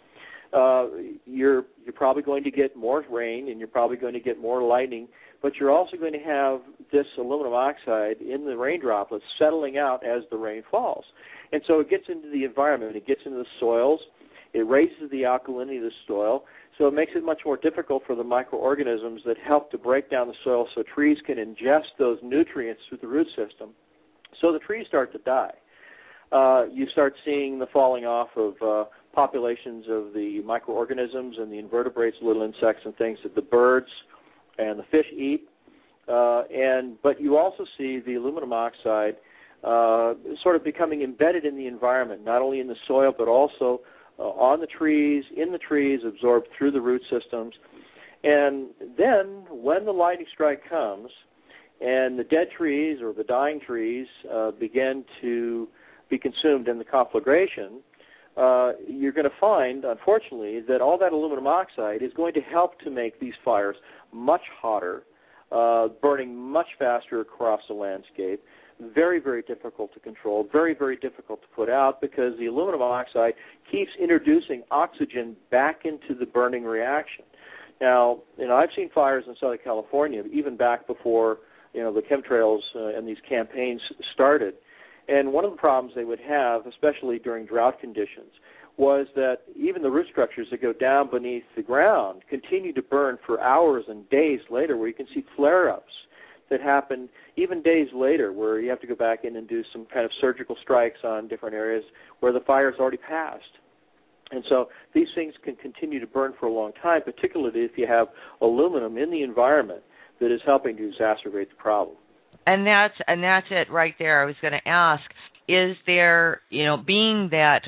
you're probably going to get more rain and you're probably going to get more lightning, but you're also going to have this aluminum oxide in the rain droplets settling out as the rain falls. And so it gets into the environment, it gets into the soils, it raises the alkalinity of the soil, so it makes it much more difficult for the microorganisms that help to break down the soil so trees can ingest those nutrients through the root system. So the trees start to die. You start seeing the falling off of populations of the microorganisms and the invertebrates, little insects and things that the birds and the fish eat. But you also see the aluminum oxide sort of becoming embedded in the environment, not only in the soil but also on the trees, in the trees, absorbed through the root systems. And then when the lightning strike comes and the dead trees or the dying trees begin to be consumed in the conflagration, you're going to find, unfortunately, that all that aluminum oxide is going to help to make these fires much hotter, burning much faster across the landscape, very, very difficult to control, very, very difficult to put out, because the aluminum oxide keeps introducing oxygen back into the burning reaction. Now, I've seen fires in Southern California, even back before, the chemtrails and these campaigns started. And one of the problems they would have, especially during drought conditions, was that even the root structures that go down beneath the ground continue to burn for hours and days later, where you can see flare-ups that happen even days later, where you have to go back in and do some kind of surgical strikes on different areas where the fire's already passed. And so these things can continue to burn for a long time, particularly if you have aluminum in the environment that is helping to exacerbate the problem. And that's it right there. I was going to ask, is there, being that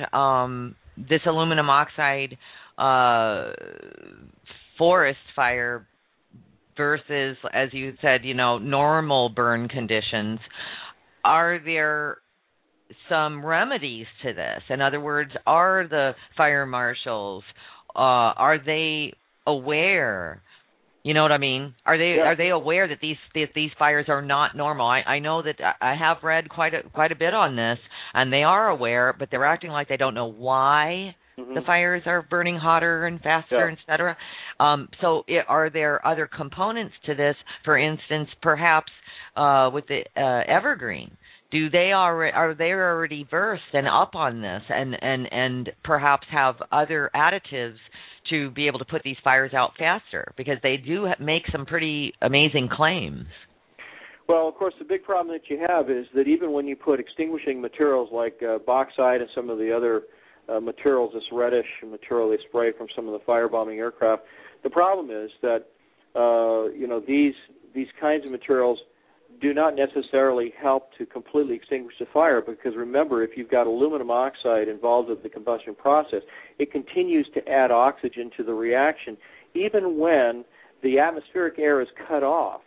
this aluminum oxide forest fire versus, as you said, normal burn conditions, are there some remedies to this? In other words, are the fire marshals, are they aware You know what I mean? Are they aware that these fires are not normal? I know that I have read quite a bit on this, and they are aware, but they're acting like they don't know why the fires are burning hotter and faster, etc. So are there other components to this? For instance, perhaps with the evergreen, are they already versed and up on this, and perhaps have other additives to be able to put these fires out faster, because they do make some pretty amazing claims? Well, of course, the big problem that you have is that even when you put extinguishing materials like bauxite and some of the other materials, this reddish material they spray from some of the firebombing aircraft, the problem is that these kinds of materials do not necessarily help to completely extinguish the fire, because remember, if you've got aluminum oxide involved with the combustion process, it continues to add oxygen to the reaction. Even when the atmospheric air is cut off,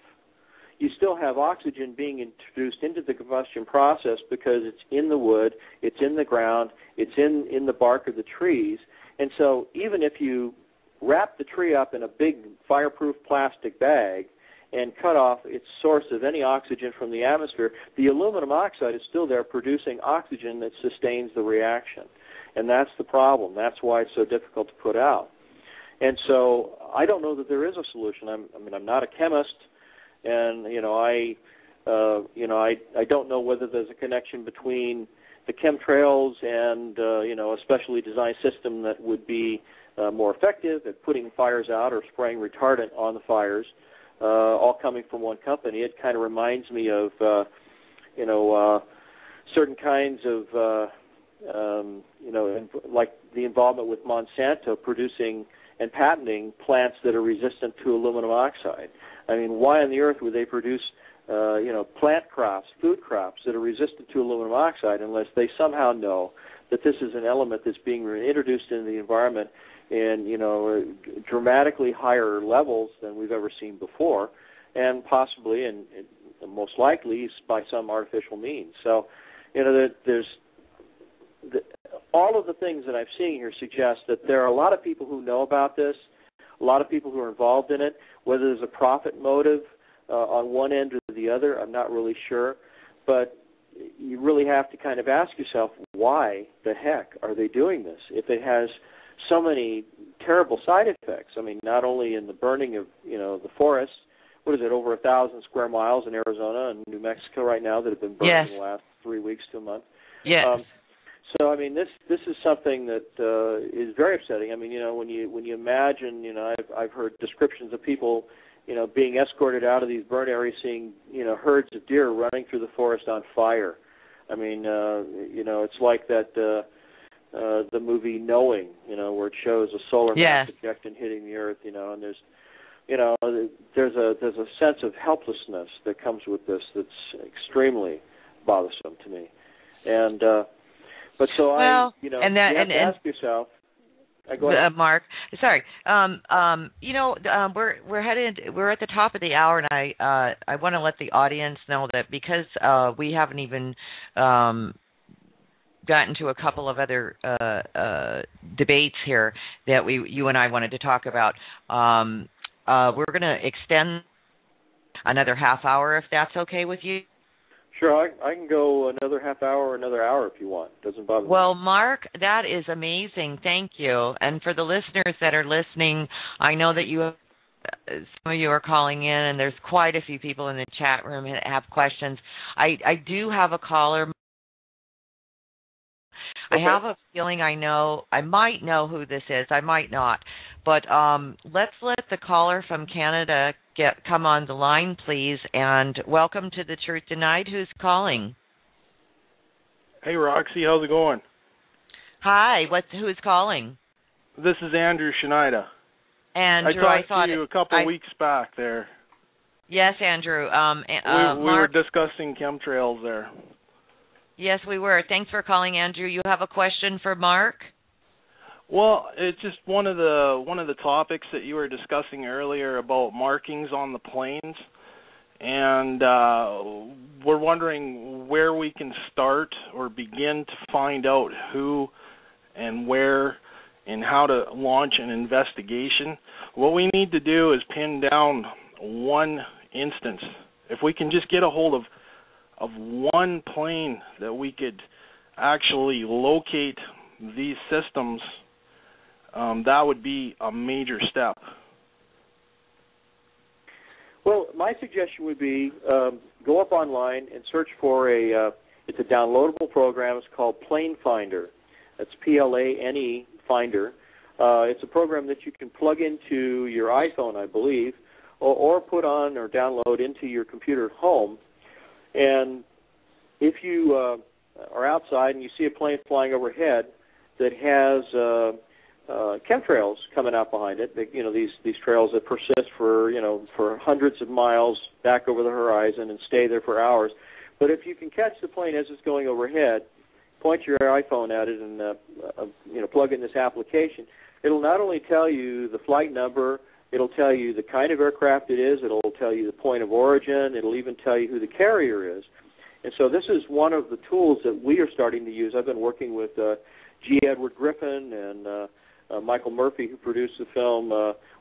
you still have oxygen being introduced into the combustion process because it's in the wood, it's in the ground, it's in the bark of the trees. And so even if you wrap the tree up in a big fireproof plastic bag and cut off its source of any oxygen from the atmosphere, the aluminum oxide is still there producing oxygen that sustains the reaction. And that's the problem. That's why it's so difficult to put out. And so I don't know that there is a solution. I'm not a chemist, and I don't know whether there's a connection between the chemtrails and a specially designed system that would be more effective at putting fires out or spraying retardant on the fires. All coming from one company. It kind of reminds me of, certain kinds of, like the involvement with Monsanto producing and patenting plants that are resistant to aluminum oxide. I mean, why on the earth would they produce, plant crops, food crops that are resistant to aluminum oxide unless they somehow know that this is an element that's being introduced into the environment in dramatically higher levels than we've ever seen before, and possibly and most likely by some artificial means. So, there's all of the things that I've seen here suggest that there are a lot of people who know about this, a lot of people who are involved in it. Whether there's a profit motive on one end or the other, I'm not really sure, but you really have to kind of ask yourself, why the heck are they doing this if it has so many terrible side effects? I mean, not only in the burning of, the forests, what is it, over 1,000 square miles in Arizona and New Mexico right now that have been burned in the last 3 weeks to a month. Yes. So, I mean, this is something that is very upsetting. I mean, when you imagine, I've heard descriptions of people, being escorted out of these burn areas, seeing, herds of deer running through the forest on fire. I mean, it's like that the movie Knowing, where it shows a solar mass ejection hitting the earth, and there's a sense of helplessness that comes with this that's extremely bothersome to me. And but so you have to ask yourself. Go ahead. Mark, sorry. We're at the top of the hour, and I want to let the audience know that because we haven't even gotten to a couple of other debates here that you and I wanted to talk about. We're going to extend another half hour, if that's okay with you. Sure, I can go another half hour or another hour if you want. Doesn't bother me. Well, Mark, that is amazing. Thank you. And for the listeners that are listening, I know that some of you are calling in, and there's quite a few people in the chat room that have questions. I do have a caller. Okay. I have a feeling I might know who this is. I might not. But let's let the caller from Canada come on the line, please. And welcome to The Truth Denied. Who's calling? Hey, Roxy. How's it going? Hi. Who's calling? This is Andrew Schneider. Andrew, I talked to you a couple weeks back there. Yes, Andrew. We were discussing chemtrails there. Yes, we were. Thanks for calling, Andrew. You have a question for Mark? Well, it's just one of the topics that you were discussing earlier about markings on the planes, and we're wondering where we can start or begin to find out who and where in how to launch an investigation. What we need to do is pin down one instance. If we can just get a hold of one plane that we could actually locate these systems, that would be a major step. Well, my suggestion would be go up online and search for it's a downloadable program. It's called Plane Finder. That's Plane Finder. It's a program that you can plug into your iPhone, I believe, or put on or download into your computer at home. And if you are outside and you see a plane flying overhead that has chemtrails coming out behind it, these trails that persist for hundreds of miles back over the horizon and stay there for hours. But if you can catch the plane as it's going overhead, point your iPhone at it and plug in this application, it'll not only tell you the flight number, it'll tell you the kind of aircraft it is, it'll tell you the point of origin, it'll even tell you who the carrier is. And so this is one of the tools that we are starting to use. I've been working with G. Edward Griffin and Michael Murphy, who produced the film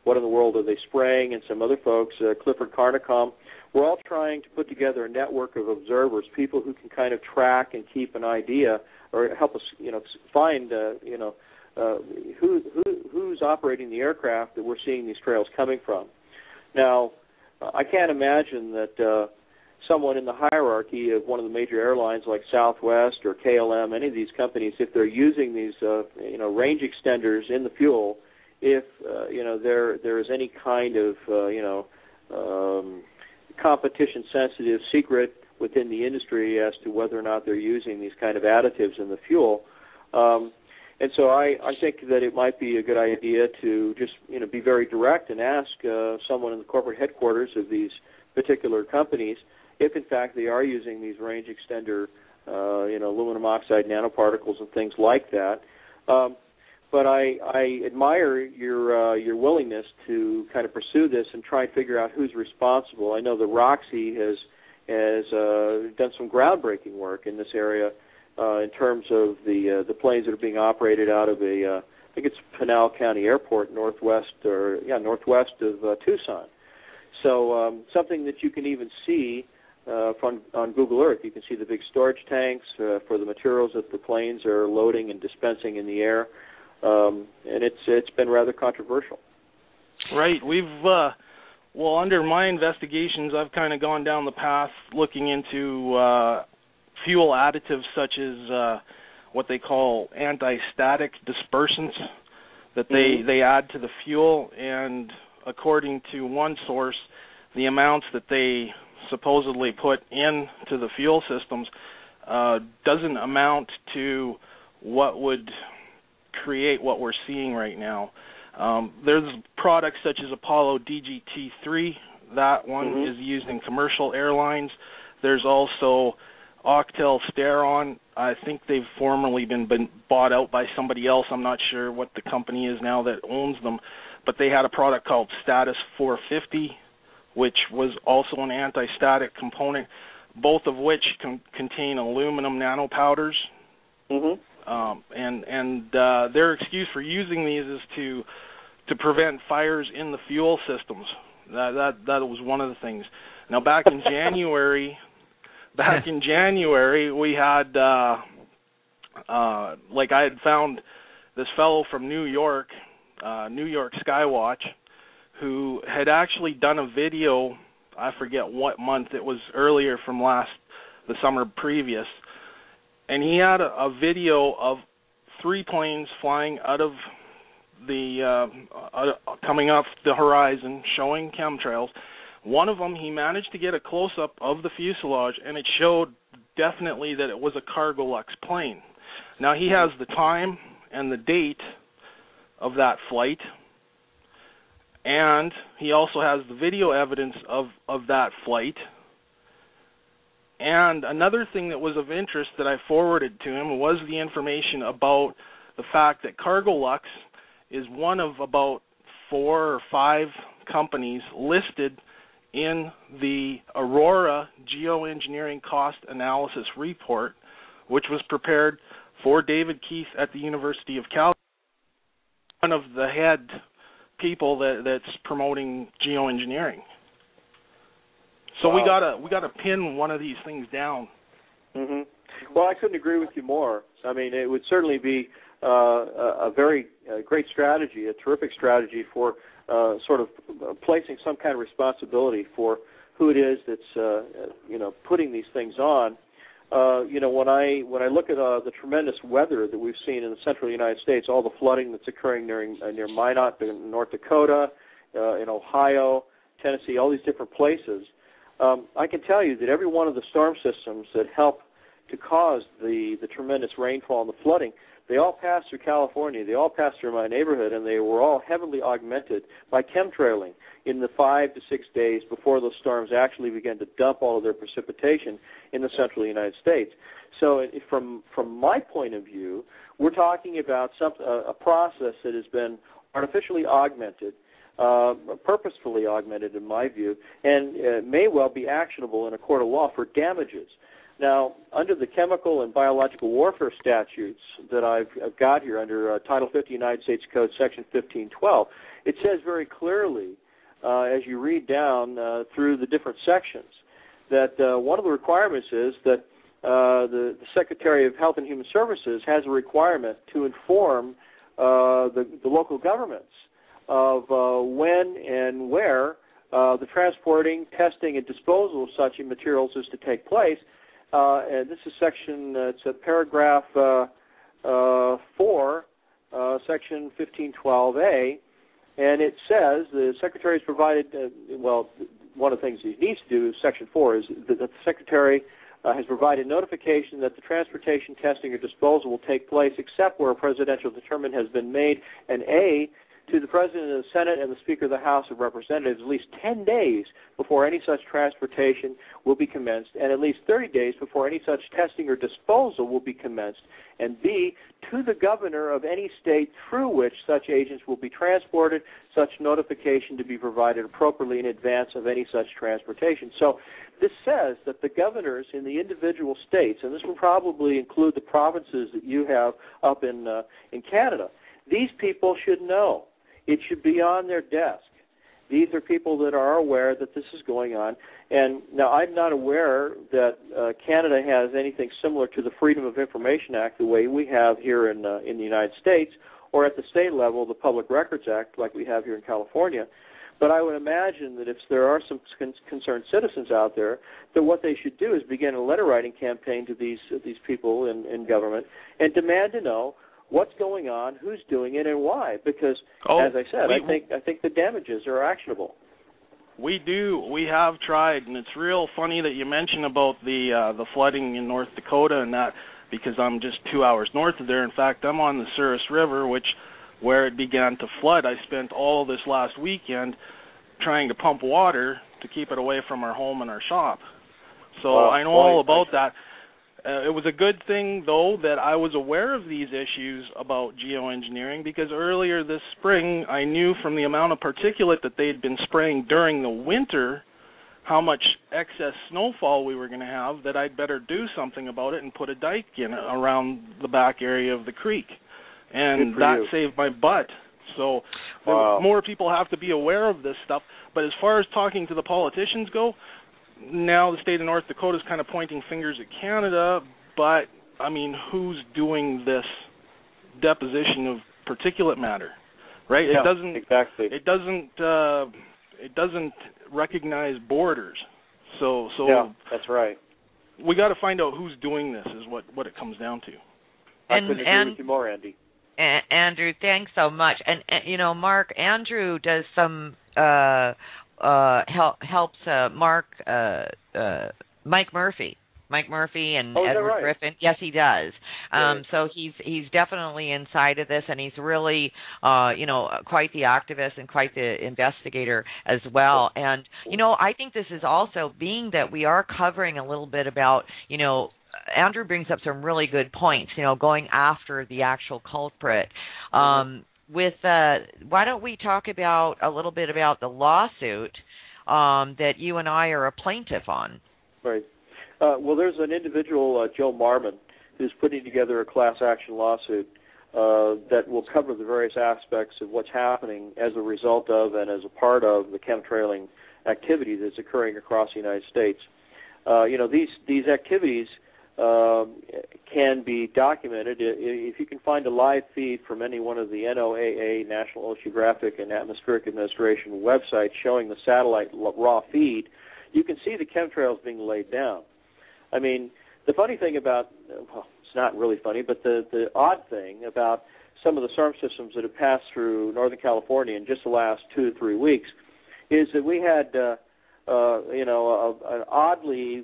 What in the World Are They Spraying, and some other folks, Clifford Carnicom. We're all trying to put together a network of observers, people who can kind of track and keep an idea or help us, find, who's operating the aircraft that we're seeing these trails coming from. Now, I can't imagine that someone in the hierarchy of one of the major airlines like Southwest or KLM, any of these companies, if they're using these, range extenders in the fuel, if there is any kind of, competition-sensitive secret within the industry as to whether or not they're using these kind of additives in the fuel. And so I think that it might be a good idea to just, be very direct and ask someone in the corporate headquarters of these particular companies if, in fact, they are using these range extender, aluminum oxide nanoparticles and things like that. But I admire your willingness to kind of pursue this and try and figure out who's responsible. I know the Roxy has done some groundbreaking work in this area in terms of the planes that are being operated out of I think it's Pinal County Airport, northwest of Tucson. So something that you can even see on Google Earth. You can see the big storage tanks for the materials that the planes are loading and dispensing in the air. And it's been rather controversial. Right. We've under my investigations, I've kind of gone down the path looking into fuel additives such as what they call anti-static dispersants that they add to the fuel, and according to one source, the amounts that they supposedly put into the fuel systems doesn't amount to what would create what we're seeing right now. There's products such as Apollo DGT-3. That one is used in commercial airlines. There's also Octel Steron. I think they've formerly been bought out by somebody else. I'm not sure what the company is now that owns them. But they had a product called Status 450, which was also an anti-static component, both of which contain aluminum nanopowders. And their excuse for using these is to prevent fires in the fuel systems. That was one of the things. Now, back in January, we had I had found this fellow from New York Skywatch, who had actually done a video. I forget what month it was, earlier from the summer previous. And he had a video of 3 planes flying out of coming off the horizon, showing chemtrails. One of them, he managed to get a close-up of the fuselage, and it showed definitely that it was a Cargolux plane. Now, he has the time and the date of that flight, and he also has the video evidence of that flight. And another thing that was of interest that I forwarded to him was the information about the fact that Cargolux is one of about 4 or 5 companies listed in the Aurora Geoengineering Cost Analysis Report, which was prepared for David Keith at the University of Calgary. one of the head people that's promoting geoengineering. So wow. we gotta pin one of these things down. Mm-hmm. Well, I couldn't agree with you more. I mean, it would certainly be a very great strategy, a terrific strategy for sort of placing some kind of responsibility for who it is that's putting these things on. When I look at the tremendous weather that we've seen in the central United States, all the flooding that's occurring near Minot, in North Dakota, in Ohio, Tennessee, all these different places, I can tell you that every one of the storm systems that help to cause the tremendous rainfall and the flooding, they all passed through California. They all passed through my neighborhood, and they were all heavily augmented by chemtrailing in the 5 to 6 days before those storms actually began to dump all of their precipitation in the central United States. So from my point of view, we're talking about a process that has been artificially augmented, purposefully augmented in my view, and may well be actionable in a court of law for damages. Now, under the chemical and biological warfare statutes that I've got here under Title 50 United States Code, Section 1512, it says very clearly, as you read down through the different sections, that one of the requirements is that the Secretary of Health and Human Services has a requirement to inform the local governments of when and where the transporting, testing, and disposal of such materials is to take place. And this is it's paragraph 4, section 1512A, and it says the Secretary has provided, one of the things he needs to do, section 4, is that the Secretary has provided notification that the transportation, testing, or disposal will take place except where a presidential determination has been made, and A, to the President of the Senate and the Speaker of the House of Representatives at least 10 days before any such transportation will be commenced, and at least 30 days before any such testing or disposal will be commenced, and B, to the governor of any state through which such agents will be transported, such notification to be provided appropriately in advance of any such transportation. So this says that the governors in the individual states, and this will probably include the provinces that you have up in Canada, these people should know. It should be on their desk. These are people that are aware that this is going on. And now I'm not aware that Canada has anything similar to the Freedom of Information Act the way we have here in the United States, or at the state level, the Public Records Act like we have here in California. But I would imagine that if there are some concerned citizens out there, that what they should do is begin a letter-writing campaign to these people in government and demand to know what's going on, who's doing it, and why. Because, as I said, I think the damages are actionable. We do. We have tried, and it's real funny that you mention about the flooding in North Dakota and that, because I'm just 2 hours north of there. In fact, I'm on the Souris River, where it began to flood. I spent all this last weekend trying to pump water to keep it away from our home and our shop. So I know all about that. It was a good thing, though, that I was aware of these issues about geoengineering, because earlier this spring I knew from the amount of particulate that they'd been spraying during the winter how much excess snowfall we were going to have, that I'd better do something about it and put a dike in around the back area of the creek. And that saved my butt. So more people have to be aware of this stuff. But as far as talking to the politicians go, now the state of North Dakota is kind of pointing fingers at Canada, but, I mean, who's doing this deposition of particulate matter, right? Yeah, it doesn't exactly. It doesn't recognize borders. So yeah, that's right. We got to find out who's doing this is what it comes down to. I couldn't agree with you more, Andy. Andrew, thanks so much. And Mark, Andrew does some helps Mike Murphy and Edward Griffin. Yes, he does. So he's definitely inside of this, and he's really quite the activist and quite the investigator as well. And I think this is also, being that we are covering a little bit about Andrew brings up some really good points, going after the actual culprit. Why don't we talk a little bit about the lawsuit that you and I are a plaintiff on? Right. Well, there's an individual, Joe Marmon, who's putting together a class action lawsuit that will cover the various aspects of what's happening as a result of and as a part of the chemtrailing activity that's occurring across the United States. These activities can be documented. If you can find a live feed from any one of the NOAA, National Oceanographic and Atmospheric Administration websites showing the satellite raw feed, you can see the chemtrails being laid down. I mean, the funny thing about, well, it's not really funny, but the odd thing about some of the storm systems that have passed through Northern California in just the last 2 to 3 weeks is that we had an oddly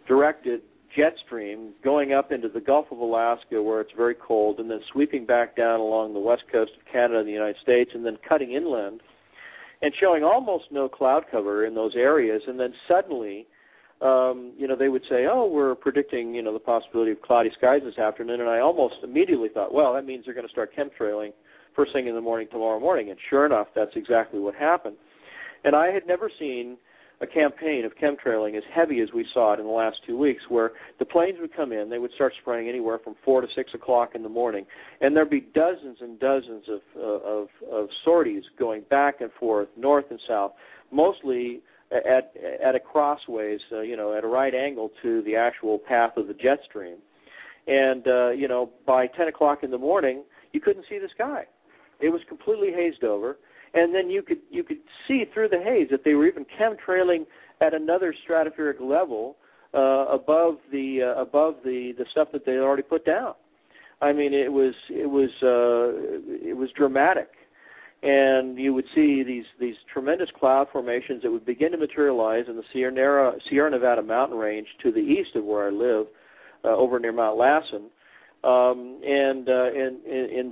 directed jet stream going up into the Gulf of Alaska where it's very cold and then sweeping back down along the west coast of Canada and the United States and then cutting inland and showing almost no cloud cover in those areas. And then suddenly, they would say, oh, we're predicting, the possibility of cloudy skies this afternoon. And I almost immediately thought, well, that means they're going to start chemtrailing first thing in the morning tomorrow morning. And sure enough, that's exactly what happened. And I had never seen a campaign of chemtrailing as heavy as we saw it in the last 2 weeks, where the planes would come in, they would start spraying anywhere from 4 to 6 o'clock in the morning, and there'd be dozens and dozens of sorties going back and forth, north and south, mostly at a crossways, at a right angle to the actual path of the jet stream. And, by 10 o'clock in the morning, you couldn't see the sky. It was completely hazed over. And then you could see through the haze that they were even chemtrailing at another stratospheric level above the stuff that they had already put down. I mean, it was dramatic, and you would see these tremendous cloud formations that would begin to materialize in the Sierra Nevada mountain range to the east of where I live, over near Mount Lassen. And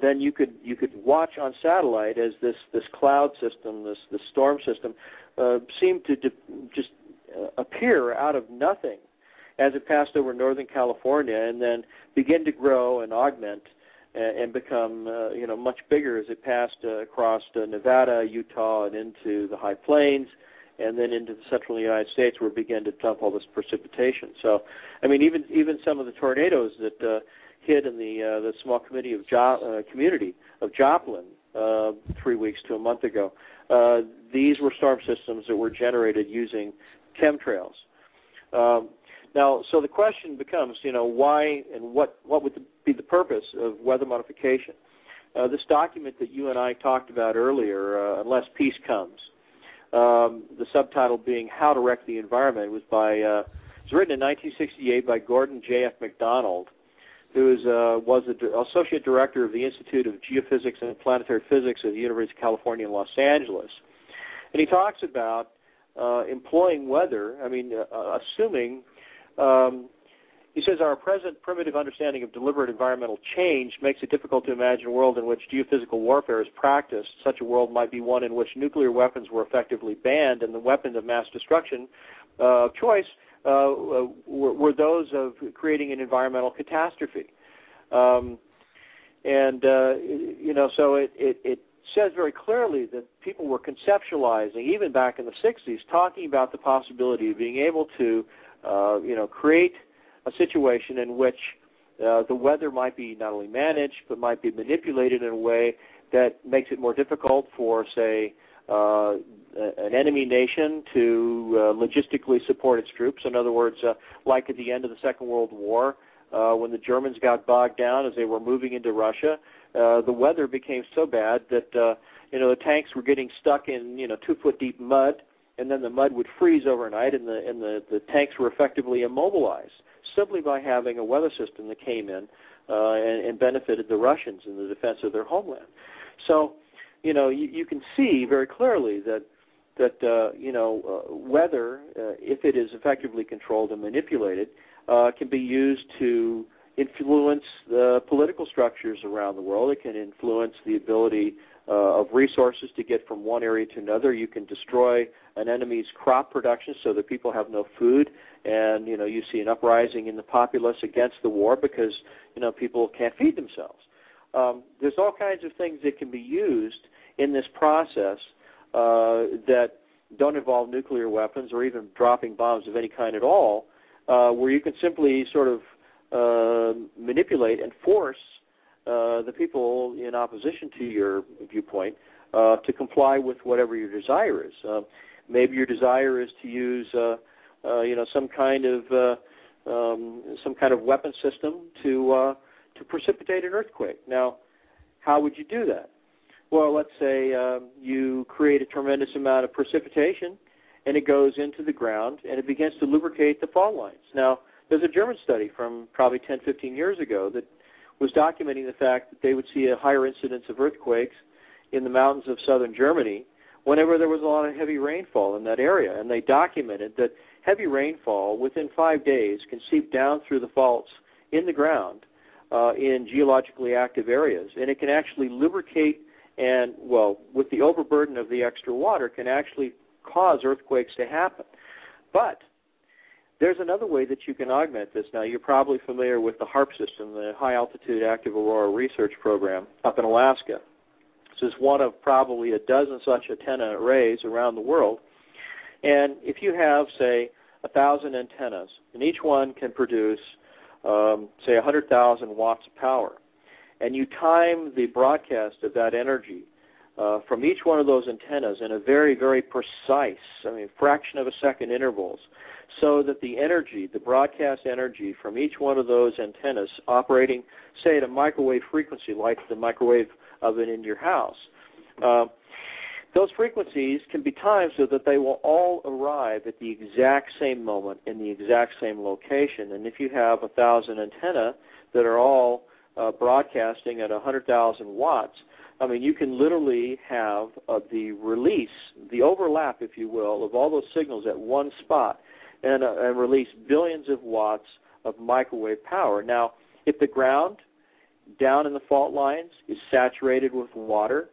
then you could watch on satellite as this cloud system, this storm system, seemed to just appear out of nothing as it passed over Northern California, and then begin to grow and augment and become much bigger as it passed across Nevada, Utah, and into the high plains, and then into the central United States, where it began to dump all this precipitation. So, I mean, even some of the tornadoes that hit in the small community of Joplin 3 weeks to a month ago. These were storm systems that were generated using chemtrails. Now, so the question becomes, why and what would be the purpose of weather modification? This document that you and I talked about earlier, Unless Peace Comes, the subtitle being How to Wreck the Environment, was written in 1968 by Gordon J.F. McDonald, who was the Associate Director of the Institute of Geophysics and Planetary Physics at the University of California in Los Angeles. And he talks about employing weather, assuming, he says, our present primitive understanding of deliberate environmental change makes it difficult to imagine a world in which geophysical warfare is practiced. Such a world might be one in which nuclear weapons were effectively banned and the weapon of mass destruction of choice were those of creating an environmental catastrophe. So it says very clearly that people were conceptualizing, even back in the 60s, talking about the possibility of being able to, create a situation in which the weather might be not only managed, but might be manipulated in a way that makes it more difficult for, say, an enemy nation to logistically support its troops. In other words, like at the end of the Second World War, when the Germans got bogged down as they were moving into Russia, the weather became so bad that the tanks were getting stuck in 2-foot deep mud, and then the mud would freeze overnight, and the tanks were effectively immobilized simply by having a weather system that came in and benefited the Russians in the defense of their homeland. So, you can see very clearly that weather, if it is effectively controlled and manipulated, can be used to influence the political structures around the world. It can influence the ability of resources to get from one area to another. You can destroy an enemy's crop production so that people have no food, and you see an uprising in the populace against the war because people can't feed themselves. There's all kinds of things that can be used in this process that don't involve nuclear weapons or even dropping bombs of any kind at all, where you can simply sort of manipulate and force the people in opposition to your viewpoint to comply with whatever your desire is. Maybe your desire is to use, some kind of weapon system to precipitate an earthquake. Now, how would you do that? Well, let's say you create a tremendous amount of precipitation, and it goes into the ground, and it begins to lubricate the fault lines. Now, there's a German study from probably 10, 15 years ago that was documenting the fact that they would see a higher incidence of earthquakes in the mountains of southern Germany whenever there was a lot of heavy rainfall in that area. And they documented that heavy rainfall within 5 days can seep down through the faults in the ground in geologically active areas. And it can actually lubricate and, well, with the overburden of the extra water, can actually cause earthquakes to happen. But there's another way that you can augment this. Now, you're probably familiar with the HAARP system, the High Altitude Active Aurora Research Program up in Alaska. This is one of probably a dozen such antenna arrays around the world. And if you have, say, 1,000 antennas, and each one can produce, say, 100,000 watts of power, and you time the broadcast of that energy from each one of those antennas in a very, very precise, fraction of a second intervals, so that the energy, the broadcast energy from each one of those antennas operating, say, at a microwave frequency like the microwave oven in your house, those frequencies can be timed so that they will all arrive at the exact same moment in the exact same location. And if you have 1,000 antenna that are all broadcasting at 100,000 watts, you can literally have the release, the overlap, if you will, of all those signals at one spot and release billions of watts of microwave power. Now, if the ground down in the fault lines is saturated with water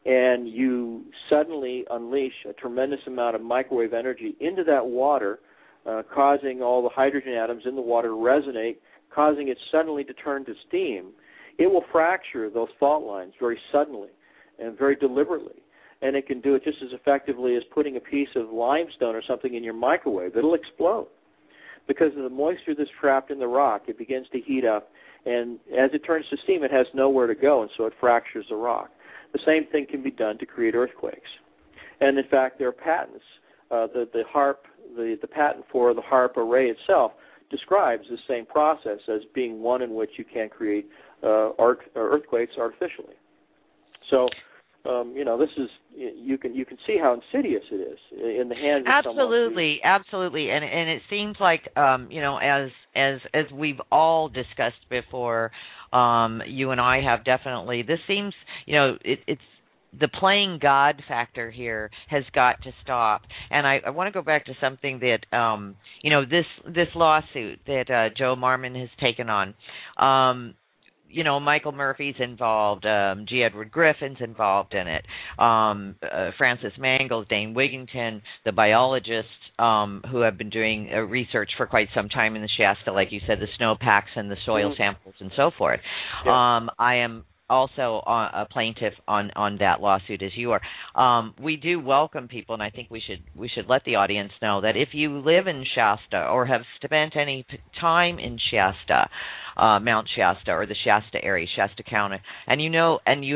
and you suddenly unleash a tremendous amount of microwave energy into that water, causing all the hydrogen atoms in the water to resonate, causing it suddenly to turn to steam, it will fracture those fault lines very suddenly and very deliberately. And it can do it just as effectively as putting a piece of limestone or something in your microwave. It'll explode. Because of the moisture that's trapped in the rock, it begins to heat up, and as it turns to steam, it has nowhere to go, and so it fractures the rock. The same thing can be done to create earthquakes. And, in fact, there are patents. The patent for the HAARP array itself describes the same process as being one in which you can create earthquakes artificially. So, this is you can see how insidious it is in the hands of someone. Absolutely, and it seems like as we've all discussed before, you and I have definitely. This seems it's the playing God factor here has got to stop. And I want to go back to something that this lawsuit that Joe Marmon has taken on. Michael Murphy's involved, G. Edward Griffin's involved in it, Francis Mangles, Dane Wigington, the biologists who have been doing research for quite some time in the Shasta, like you said, the snowpacks and the soil samples and so forth. Yeah. I am also a plaintiff on that lawsuit as you are. We do welcome people, and I think we should let the audience know that if you live in Shasta or have spent any time in Shasta, Mount Shasta or the Shasta area, Shasta County, and you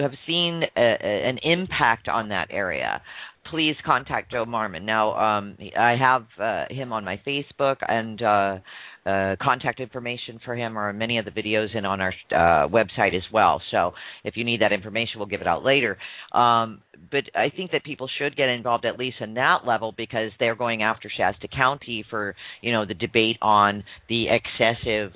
have seen an impact on that area, please contact Joe Marmon. Now, I have him on my Facebook, and contact information for him or many of the videos and on our website as well. So if you need that information, we'll give it out later. But I think that people should get involved at least in that level, because they're going after Shasta County for, the debate on the excessive,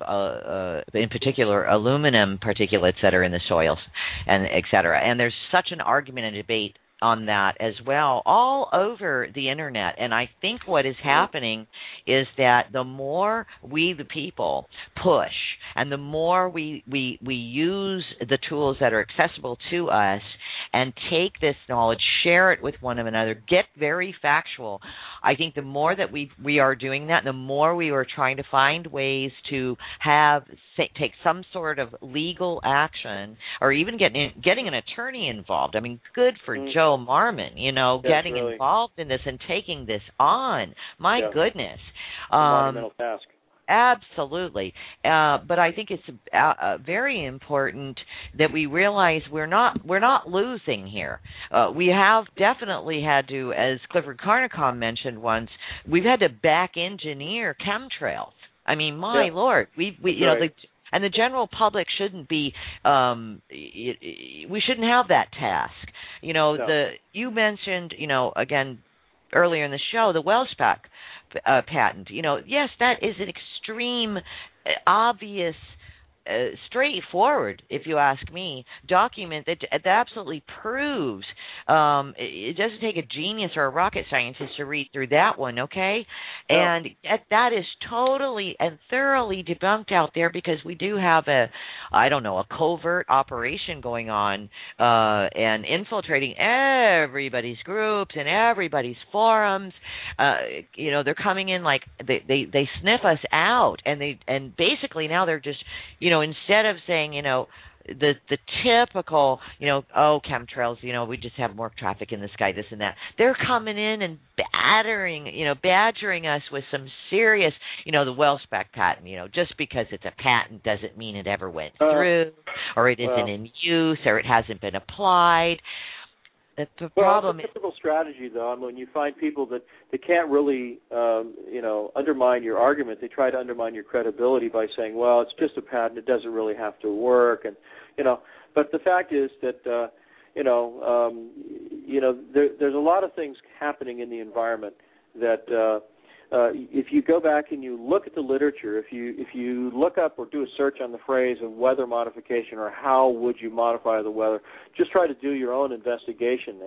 in particular, aluminum particulates that are in the soils, and et cetera. And there's such an argument and debate on that as well all over the internet. And I think what is happening is that the more we, the people, push, and the more we use the tools that are accessible to us and take this knowledge, share it with one another, get very factual. I think the more that we are doing that, the more we are trying to find ways to take some sort of legal action, or even getting an attorney involved. I mean, good for Joe Marmon, getting involved in this and taking this on. My goodness. Monumental task. absolutely. But I think it's very important that we realize we're not losing here. We have definitely had to, as Clifford Carnicom mentioned once, we've had to back engineer chemtrails. I mean, my Lord, we you know, and the general public shouldn't be. We shouldn't have that task. You know, you mentioned, you know, again earlier in the show, the WellSpec patent. You know, yes, that is an extreme, obvious, straightforward, if you ask me, document that absolutely proves. It doesn't take a genius or a rocket scientist to read through that one, okay? And that is totally and thoroughly debunked out there, because we do have a covert operation going on and infiltrating everybody's groups and everybody's forums. You know, they're coming in like they sniff us out, and basically now they're just, you know, instead of saying, you know, the typical, you know, oh, chemtrails, you know, we just have more traffic in the sky, this and that. They're coming in and badgering us with some serious, you know, the WellSpec patent, you know, just because it's a patent doesn't mean it ever went through, or it isn't in use, or it hasn't been applied. The problem it's a typical strategy, though. I mean, when you find people that they can't really, you know, undermine your argument, they try to undermine your credibility by saying, well, it's just a patent, it doesn't really have to work, and, you know. But the fact is that, there's a lot of things happening in the environment that if you go back and you look at the literature, if you look up or do a search on the phrase of weather modification, or how would you modify the weather, just try to do your own investigation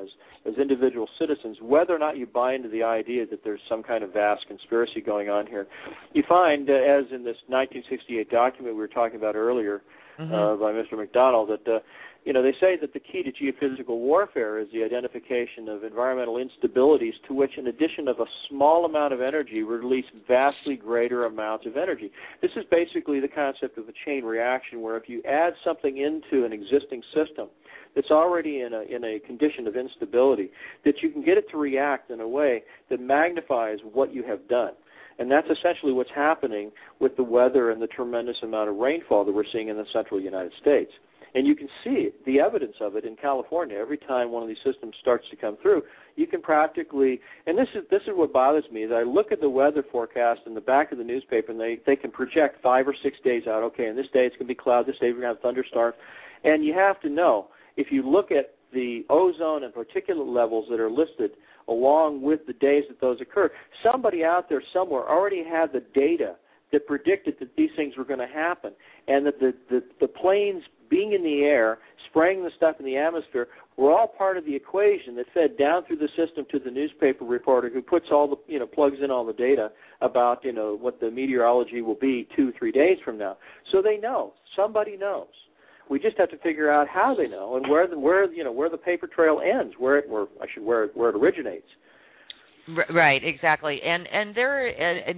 as individual citizens, whether or not you buy into the idea that there's some kind of vast conspiracy going on here. You find, as in this 1968 document we were talking about earlier by Mr. McDonald, that you know, they say that the key to geophysical warfare is the identification of environmental instabilities to which, in addition of a small amount of energy, release vastly greater amounts of energy. This is basically the concept of a chain reaction, where if you add something into an existing system that's already in a condition of instability, that you can get it to react in a way that magnifies what you have done. And that's essentially what's happening with the weather and the tremendous amount of rainfall that we're seeing in the central United States. And you can see the evidence of it in California. Every time one of these systems starts to come through, you can practically, and this is what bothers me, is I look at the weather forecast in the back of the newspaper, and they can project 5 or 6 days out. Okay, and this day it's going to be cloud, this day we're going to have thunderstorms. And you have to know, if you look at the ozone and particulate levels that are listed along with the days that those occur, somebody out there somewhere already had the data that predicted that these things were going to happen, and that the planes being in the air, spraying the stuff in the atmosphere, were all part of the equation that fed down through the system to the newspaper reporter who puts all the, you know, plugs in all the data about, you know, what the meteorology will be 2-3 days from now. So they know. Somebody knows. We just have to figure out how they know and where the paper trail ends, where it originates. Right, exactly, and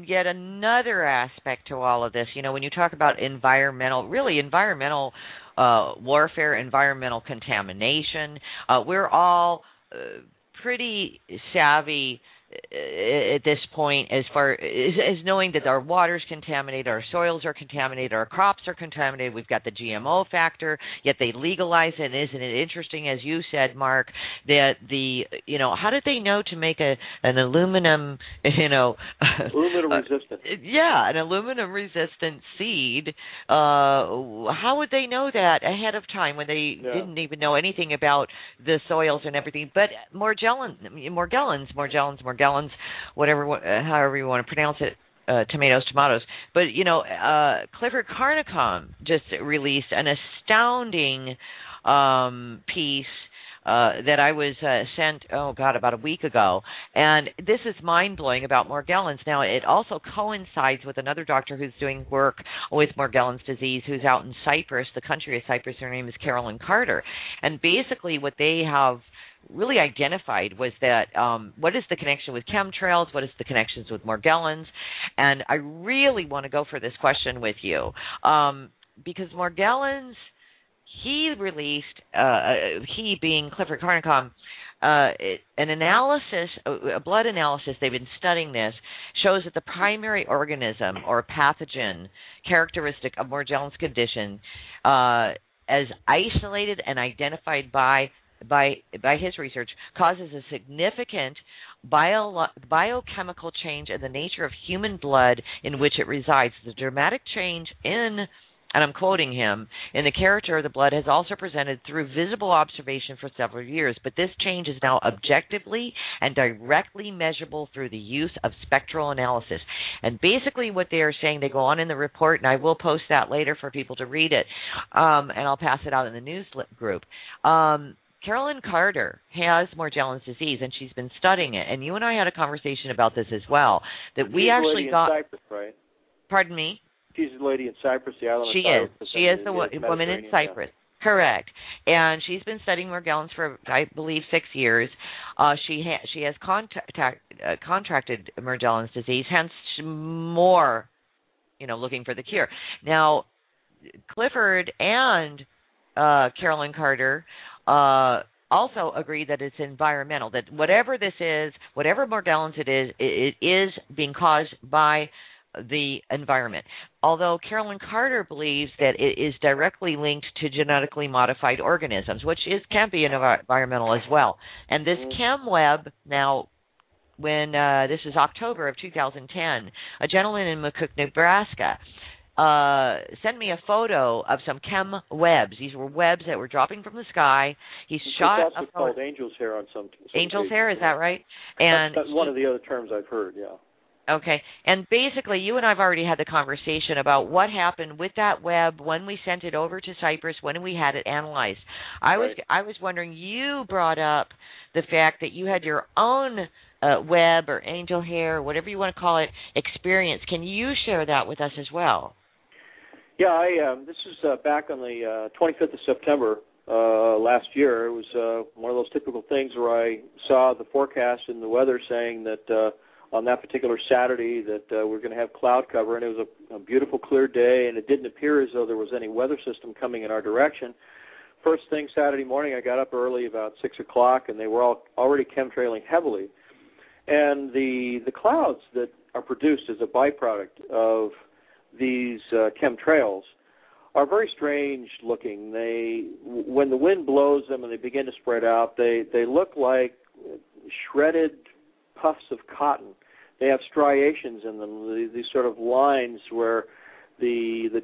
yet another aspect to all of this. You know, when you talk about environmental warfare, environmental contamination, we're all pretty savvy at this point as far as knowing that our water's contaminated, our soils are contaminated, our crops are contaminated. We've got the GMO factor, yet they legalize it. Isn't it interesting, as you said, Mark, that how did they know to make an aluminum, aluminum resistant? Yeah, an aluminum resistant seed. How would they know that ahead of time when they didn't even know anything about the soils and everything? But Morgellons, however you want to pronounce it, tomatoes. But, Clifford Carnicom just released an astounding piece that I was sent, about a week ago. And this is mind-blowing about Morgellons. Now, it also coincides with another doctor who's doing work with Morgellons disease, who's out in Cyprus, the country of Cyprus. Her name is Carolyn Carter. And basically what they have really identified was that what is the connection with chemtrails, what is the connections with Morgellons, and I really want to go for this question with you because Morgellons, he released, he being Clifford Carnicom, an analysis, a blood analysis, they've been studying this, shows that the primary organism or pathogen characteristic of Morgellons condition, as isolated and identified by his research, causes a significant biochemical change in the nature of human blood in which it resides. The dramatic change in, and I'm quoting him, in the character of the blood has also presented through visible observation for several years, but this change is now objectively and directly measurable through the use of spectral analysis. And basically what they are saying, they go on in the report, and I will post that later for people to read it, and I'll pass it out in the news group. Carolyn Carter has Morgellons disease, and she's been studying it. And you and I had a conversation about this as well. That we actually got. In Cyprus, right? Pardon me. She's the lady in Cyprus, the island she of Cyprus. She is the woman in Cyprus. Yeah. Correct. And she's been studying Morgellons for, I believe, 6 years. She has contracted Morgellons disease, hence more, looking for the cure. Now, Clifford and Carolyn Carter also agree that it's environmental, that whatever this is, whatever Morgellons it is being caused by the environment. Although Carolyn Carter believes that it is directly linked to genetically modified organisms, which can be environmental as well. And this ChemWeb, now, when this is October of 2010, a gentleman in McCook, Nebraska, sent me a photo of some chem webs. These were webs that were dropping from the sky. He shot a photo. It's called angel's hair on some angel's cases. Hair, is that right? And that's one of the other terms I've heard, yeah. Okay. And basically, you and I have already had the conversation about what happened with that web when we sent it over to Cyprus, when we had it analyzed. I was wondering, you brought up the fact that you had your own web or angel hair, whatever you want to call it, experience. Can you share that with us as well? Yeah, this was back on the 25th of September last year. It was one of those typical things where I saw the forecast and the weather saying that on that particular Saturday that we're going to have cloud cover, and it was a beautiful, clear day, and it didn't appear as though there was any weather system coming in our direction. First thing Saturday morning, I got up early, about 6 o'clock, and they were all already chemtrailing heavily. And the clouds that are produced as a byproduct of these chemtrails are very strange looking. When the wind blows them and they begin to spread out, they look like shredded puffs of cotton. They have striations in them, these sort of lines where the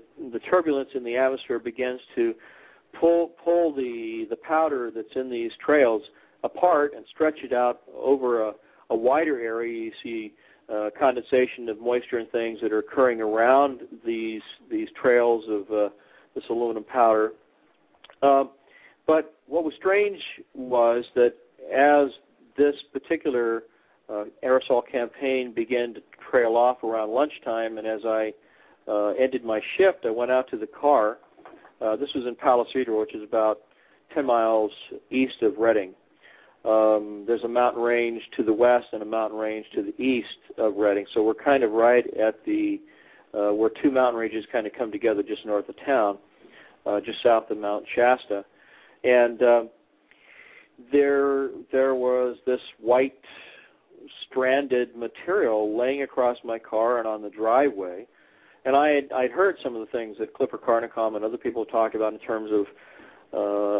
turbulence in the atmosphere begins to pull the powder that's in these trails apart and stretch it out over a wider area. You see condensation of moisture and things that are occurring around these trails of this aluminum powder. But what was strange was that as this particular aerosol campaign began to trail off around lunchtime, and as I ended my shift, I went out to the car. This was in Palo Cedro, which is about 10 miles east of Redding. There's a mountain range to the west and a mountain range to the east of Redding, so we're kind of right at the where two mountain ranges kind of come together just north of town, just south of Mount Shasta. And there was this white stranded material laying across my car and on the driveway, and I'd heard some of the things that Clifford Carnicom and other people talked about in terms of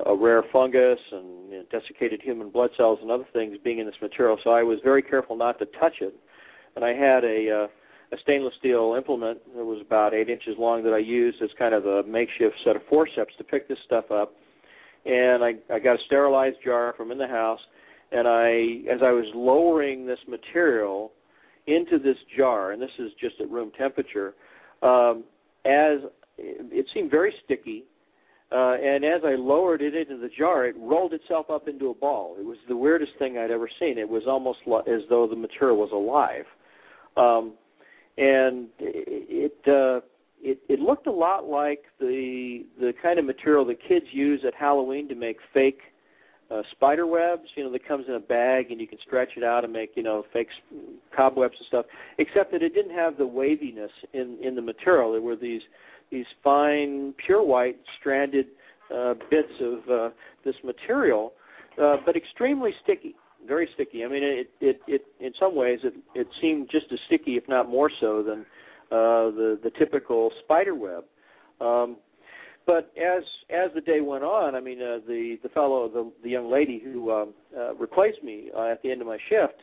a rare fungus and desiccated human blood cells and other things being in this material. So I was very careful not to touch it, and I had a stainless steel implement that was about 8 inches long that I used as kind of a makeshift set of forceps to pick this stuff up. And I got a sterilized jar from in the house, and as I was lowering this material into this jar, and this is just at room temperature, as it seemed very sticky, and as I lowered it into the jar, it rolled itself up into a ball. It was the weirdest thing I'd ever seen. It was almost as though the material was alive. And it looked a lot like the kind of material that kids use at Halloween to make fake spider webs, that comes in a bag and you can stretch it out and make, fake cobwebs and stuff, except that it didn't have the waviness in the material. There were these fine, pure white, stranded bits of this material but extremely sticky, very sticky. I mean, it in some ways it seemed just as sticky, if not more so, than the typical spider web. But as the day went on, I mean, the young lady who replaced me at the end of my shift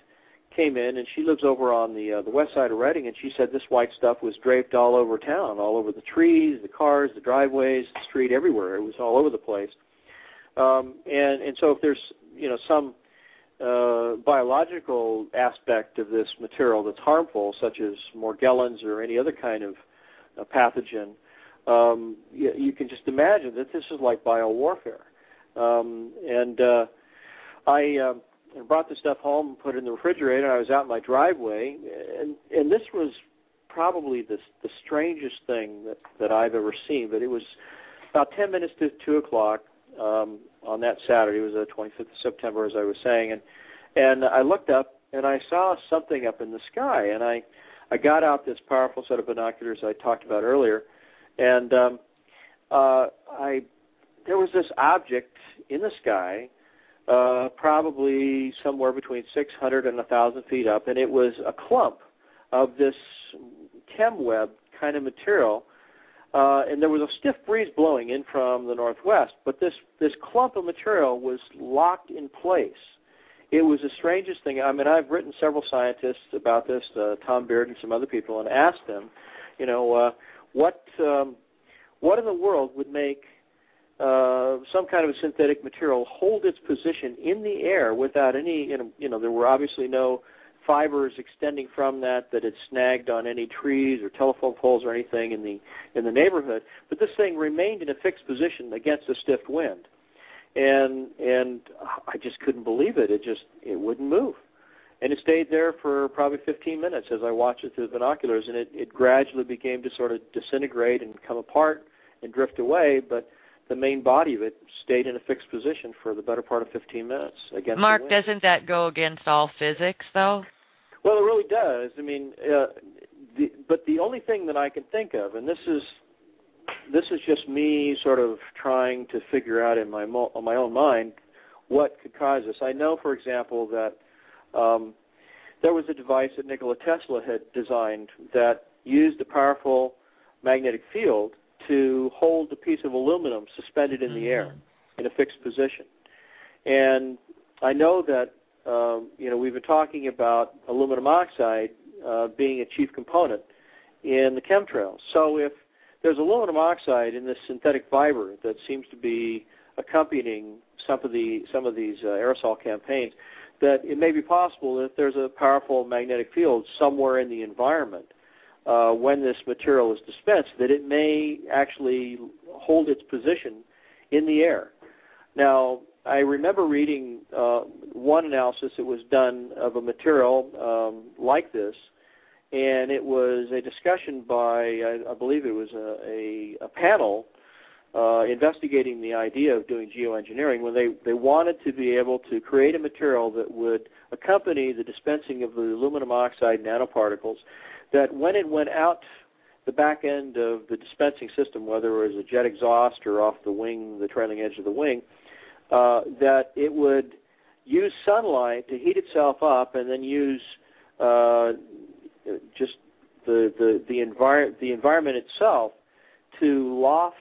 came in, and she lives over on the west side of Reading, and she said this white stuff was draped all over town, all over the trees, the cars, the driveways, the street, everywhere. It was all over the place. And so if there's some biological aspect of this material that's harmful, such as Morgellons or any other kind of pathogen, you can just imagine that this is like biowarfare. I brought the stuff home and put it in the refrigerator. I was out in my driveway, and this was probably the strangest thing that I've ever seen. But it was about 10 minutes to 2 o'clock on that Saturday. It was the 25th of September, as I was saying. And I looked up, and I saw something up in the sky. And I got out this powerful set of binoculars I talked about earlier, and there was this object in the sky, probably somewhere between 600 and 1,000 feet up, and it was a clump of this chem web kind of material, and there was a stiff breeze blowing in from the northwest, but this clump of material was locked in place. It was the strangest thing. I mean, I've written several scientists about this, Tom Beard and some other people, and asked them, what in the world would make some kind of a synthetic material hold its position in the air without any, there were obviously no fibers extending from that had snagged on any trees or telephone poles or anything in the neighborhood, but this thing remained in a fixed position against a stiff wind, and I just couldn't believe it. It wouldn't move, and it stayed there for probably 15 minutes as I watched it through the binoculars, and it gradually began to sort of disintegrate and come apart and drift away, but the main body of it stayed in a fixed position for the better part of 15 minutes against Mark, the wind. doesn't that go against all physics, though? Well, it really does. I mean, but the only thing that I can think of, and this is just me sort of trying to figure out on my own mind what could cause this. I know, for example, that there was a device that Nikola Tesla had designed that used a powerful magnetic field to hold a piece of aluminum suspended in the air in a fixed position. And I know that, we've been talking about aluminum oxide being a chief component in the chemtrails. So if there's aluminum oxide in this synthetic fiber that seems to be accompanying some of these aerosol campaigns, that it may be possible that there's a powerful magnetic field somewhere in the environment when this material is dispensed, that it may actually hold its position in the air. Now, I remember reading one analysis that was done of a material like this, and it was a discussion by, I believe it was a panel investigating the idea of doing geoengineering, when they wanted to be able to create a material that would accompany the dispensing of the aluminum oxide nanoparticles, that when it went out the back end of the dispensing system, whether it was a jet exhaust or off the wing, the trailing edge of the wing, that it would use sunlight to heat itself up and then use just the environment itself to loft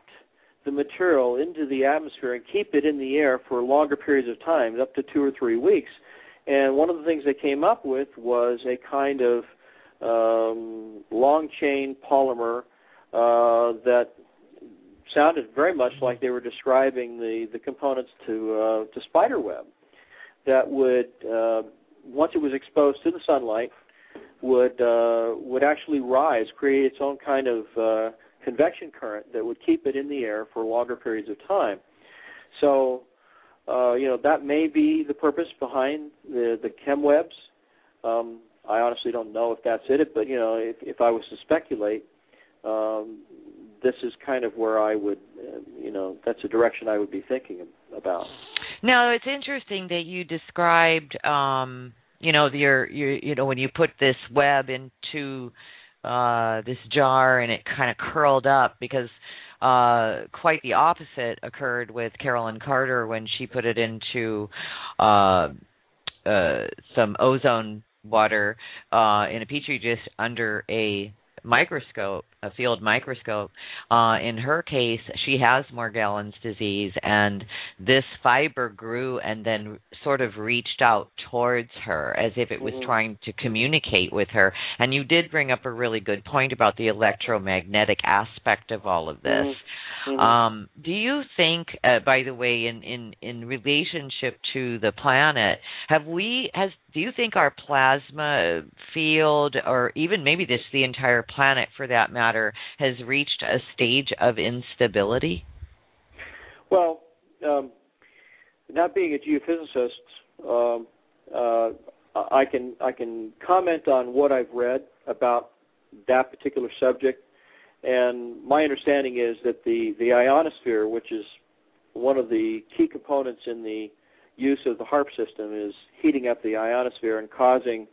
the material into the atmosphere and keep it in the air for longer periods of time, up to 2 or 3 weeks. And one of the things they came up with was a kind of long chain polymer that sounded very much like they were describing the components to spider web, that would, once it was exposed to the sunlight, would actually rise, create its own kind of convection current that would keep it in the air for longer periods of time. So, that may be the purpose behind the chem webs. I honestly don't know if that's it, but, if I was to speculate, this is kind of where I would, that's a direction I would be thinking about. Now, it's interesting that you described, when you put this web into this jar and it kind of curled up, because quite the opposite occurred with Carolyn Carter when she put it into some ozone water in a petri dish under a microscope, a field microscope. In her case, she has Morgellons disease, and this fiber grew and then sort of reached out towards her as if it was trying to communicate with her. And you did bring up a really good point about the electromagnetic aspect of all of this. Do you think, by the way, in relationship to the planet, do you think our plasma field, or even maybe the entire planet for that matter, has reached a stage of instability? Well, not being a geophysicist, I can comment on what I've read about that particular subject. And my understanding is that the ionosphere, which is one of the key components in the use of the HAARP system, is heating up the ionosphere and causing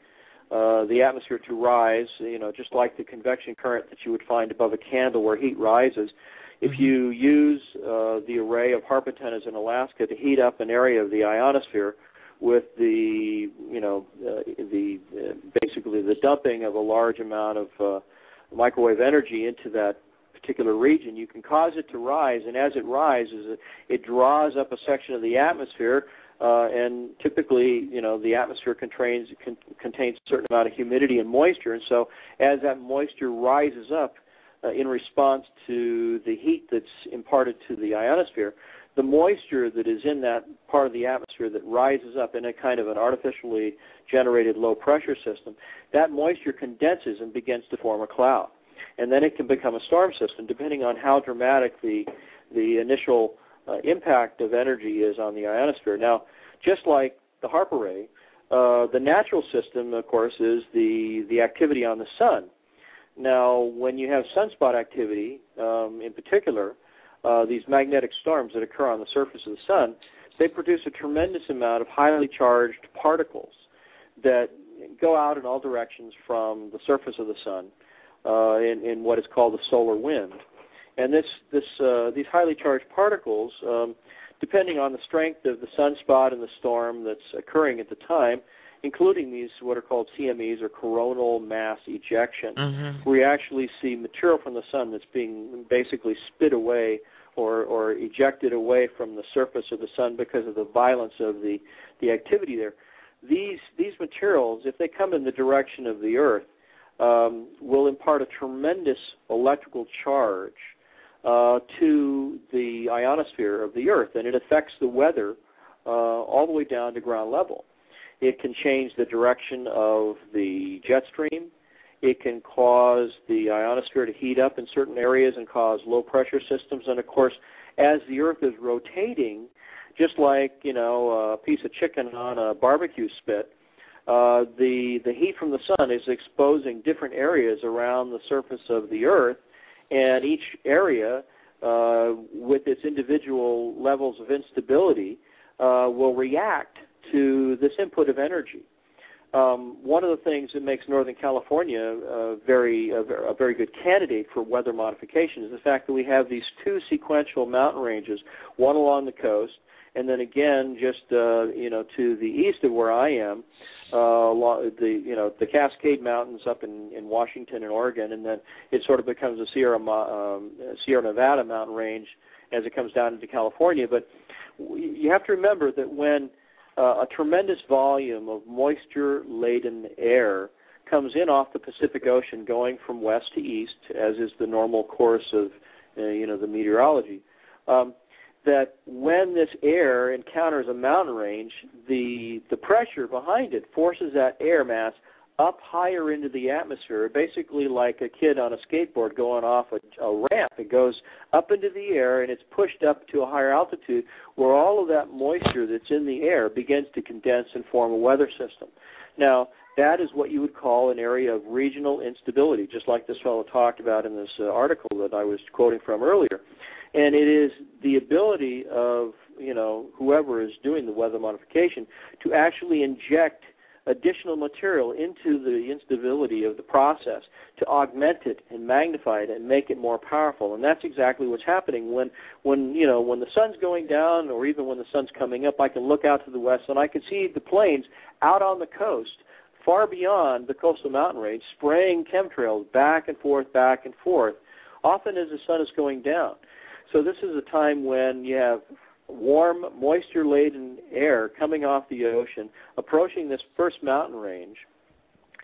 the atmosphere to rise, just like the convection current that you would find above a candle where heat rises. If you use the array of HAARP antennas in Alaska to heat up an area of the ionosphere with basically the dumping of a large amount of microwave energy into that particular region, you can cause it to rise, and as it rises, it draws up a section of the atmosphere, and typically, the atmosphere contains a certain amount of humidity and moisture, and so as that moisture rises up in response to the heat that's imparted to the ionosphere, the moisture that is in that part of the atmosphere that rises up in a kind of an artificially generated low-pressure system, that moisture condenses and begins to form a cloud. And then it can become a storm system, depending on how dramatic the initial impact of energy is on the ionosphere. Now, just like the HAARP array, the natural system, of course, is the activity on the sun. Now, when you have sunspot activity, in particular, these magnetic storms that occur on the surface of the sun, they produce a tremendous amount of highly charged particles that go out in all directions from the surface of the sun in what is called the solar wind. And these highly charged particles, depending on the strength of the sunspot and the storm that's occurring at the time, including these what are called CMEs, or coronal mass ejection, where you actually see material from the sun that's being basically spit away or ejected away from the surface of the sun because of the violence of the activity there. These materials, if they come in the direction of the Earth, will impart a tremendous electrical charge to the ionosphere of the Earth, and it affects the weather all the way down to ground level. It can change the direction of the jet stream. It can cause the ionosphere to heat up in certain areas and cause low-pressure systems. And, of course, as the Earth is rotating, just like, a piece of chicken on a barbecue spit, the heat from the sun is exposing different areas around the surface of the Earth, and each area, with its individual levels of instability, will react to this input of energy. One of the things that makes Northern California a very good candidate for weather modification is the fact that we have these two sequential mountain ranges, one along the coast, and then again just to the east of where I am, the Cascade Mountains up in Washington and Oregon, and then it sort of becomes a Sierra Nevada mountain range as it comes down into California. But you have to remember that when a tremendous volume of moisture-laden air comes in off the Pacific Ocean going from west to east, as is the normal course of the meteorology, that when this air encounters a mountain range, the pressure behind it forces that air mass up higher into the atmosphere, basically like a kid on a skateboard going off a ramp. It goes up into the air and it's pushed up to a higher altitude where all of that moisture that's in the air begins to condense and form a weather system. Now, that is what you would call an area of regional instability, just like this fellow talked about in this article that I was quoting from earlier. And it is the ability of, whoever is doing the weather modification to actually inject additional material into the instability of the process to augment it and magnify it and make it more powerful. And that's exactly what's happening when the sun's going down, or even when the sun's coming up. I can look out to the west and I can see the planes out on the coast, far beyond the coastal mountain range, spraying chemtrails back and forth, often as the sun is going down. So this is a time when you have warm, moisture-laden air coming off the ocean, approaching this first mountain range,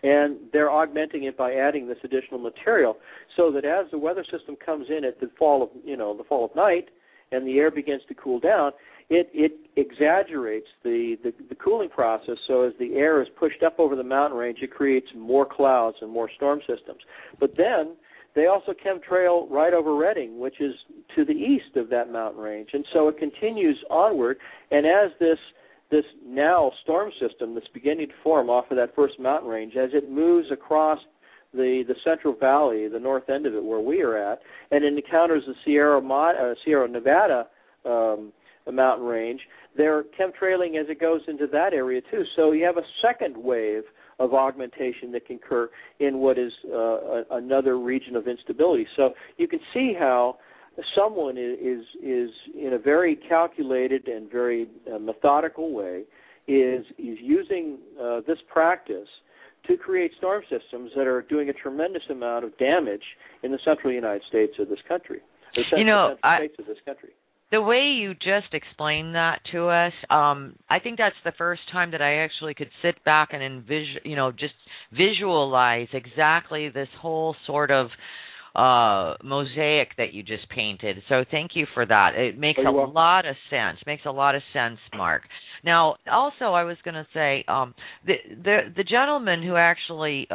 and they're augmenting it by adding this additional material, so that as the weather system comes in at the fall of night, and the air begins to cool down, it exaggerates the cooling process. So as the air is pushed up over the mountain range, it creates more clouds and more storm systems. But then they also chemtrail right over Redding, which is to the east of that mountain range. And so it continues onward, and as this now storm system that's beginning to form off of that first mountain range, as it moves across the Central Valley, the north end of it where we are at, and it encounters the Sierra Nevada mountain range, they're chemtrailing as it goes into that area too. So you have a second wave of augmentation that can occur in what is another region of instability. So you can see how someone is in a very calculated and very methodical way is using this practice to create storm systems that are doing a tremendous amount of damage in the central United States of this country. The way you just explained that to us, I think that's the first time that I actually could sit back and just visualize exactly this whole sort of mosaic that you just painted. So thank you for that. It makes a lot of sense. Mark. Now, also, I was going to say the gentleman who actually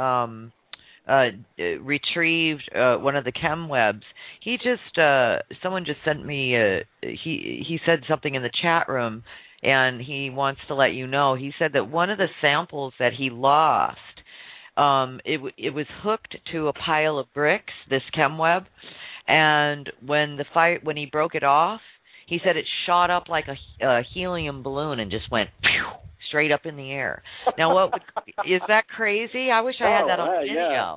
retrieved one of the chem webs. He someone just sent me. He said something in the chat room, and he wants to let you know. He said that one of the samples that he lost, it was hooked to a pile of bricks, this chem web, and when he broke it off, he said it shot up like a helium balloon and just went straight up in the air. Now, is that crazy? I wish I had that on video. Yeah.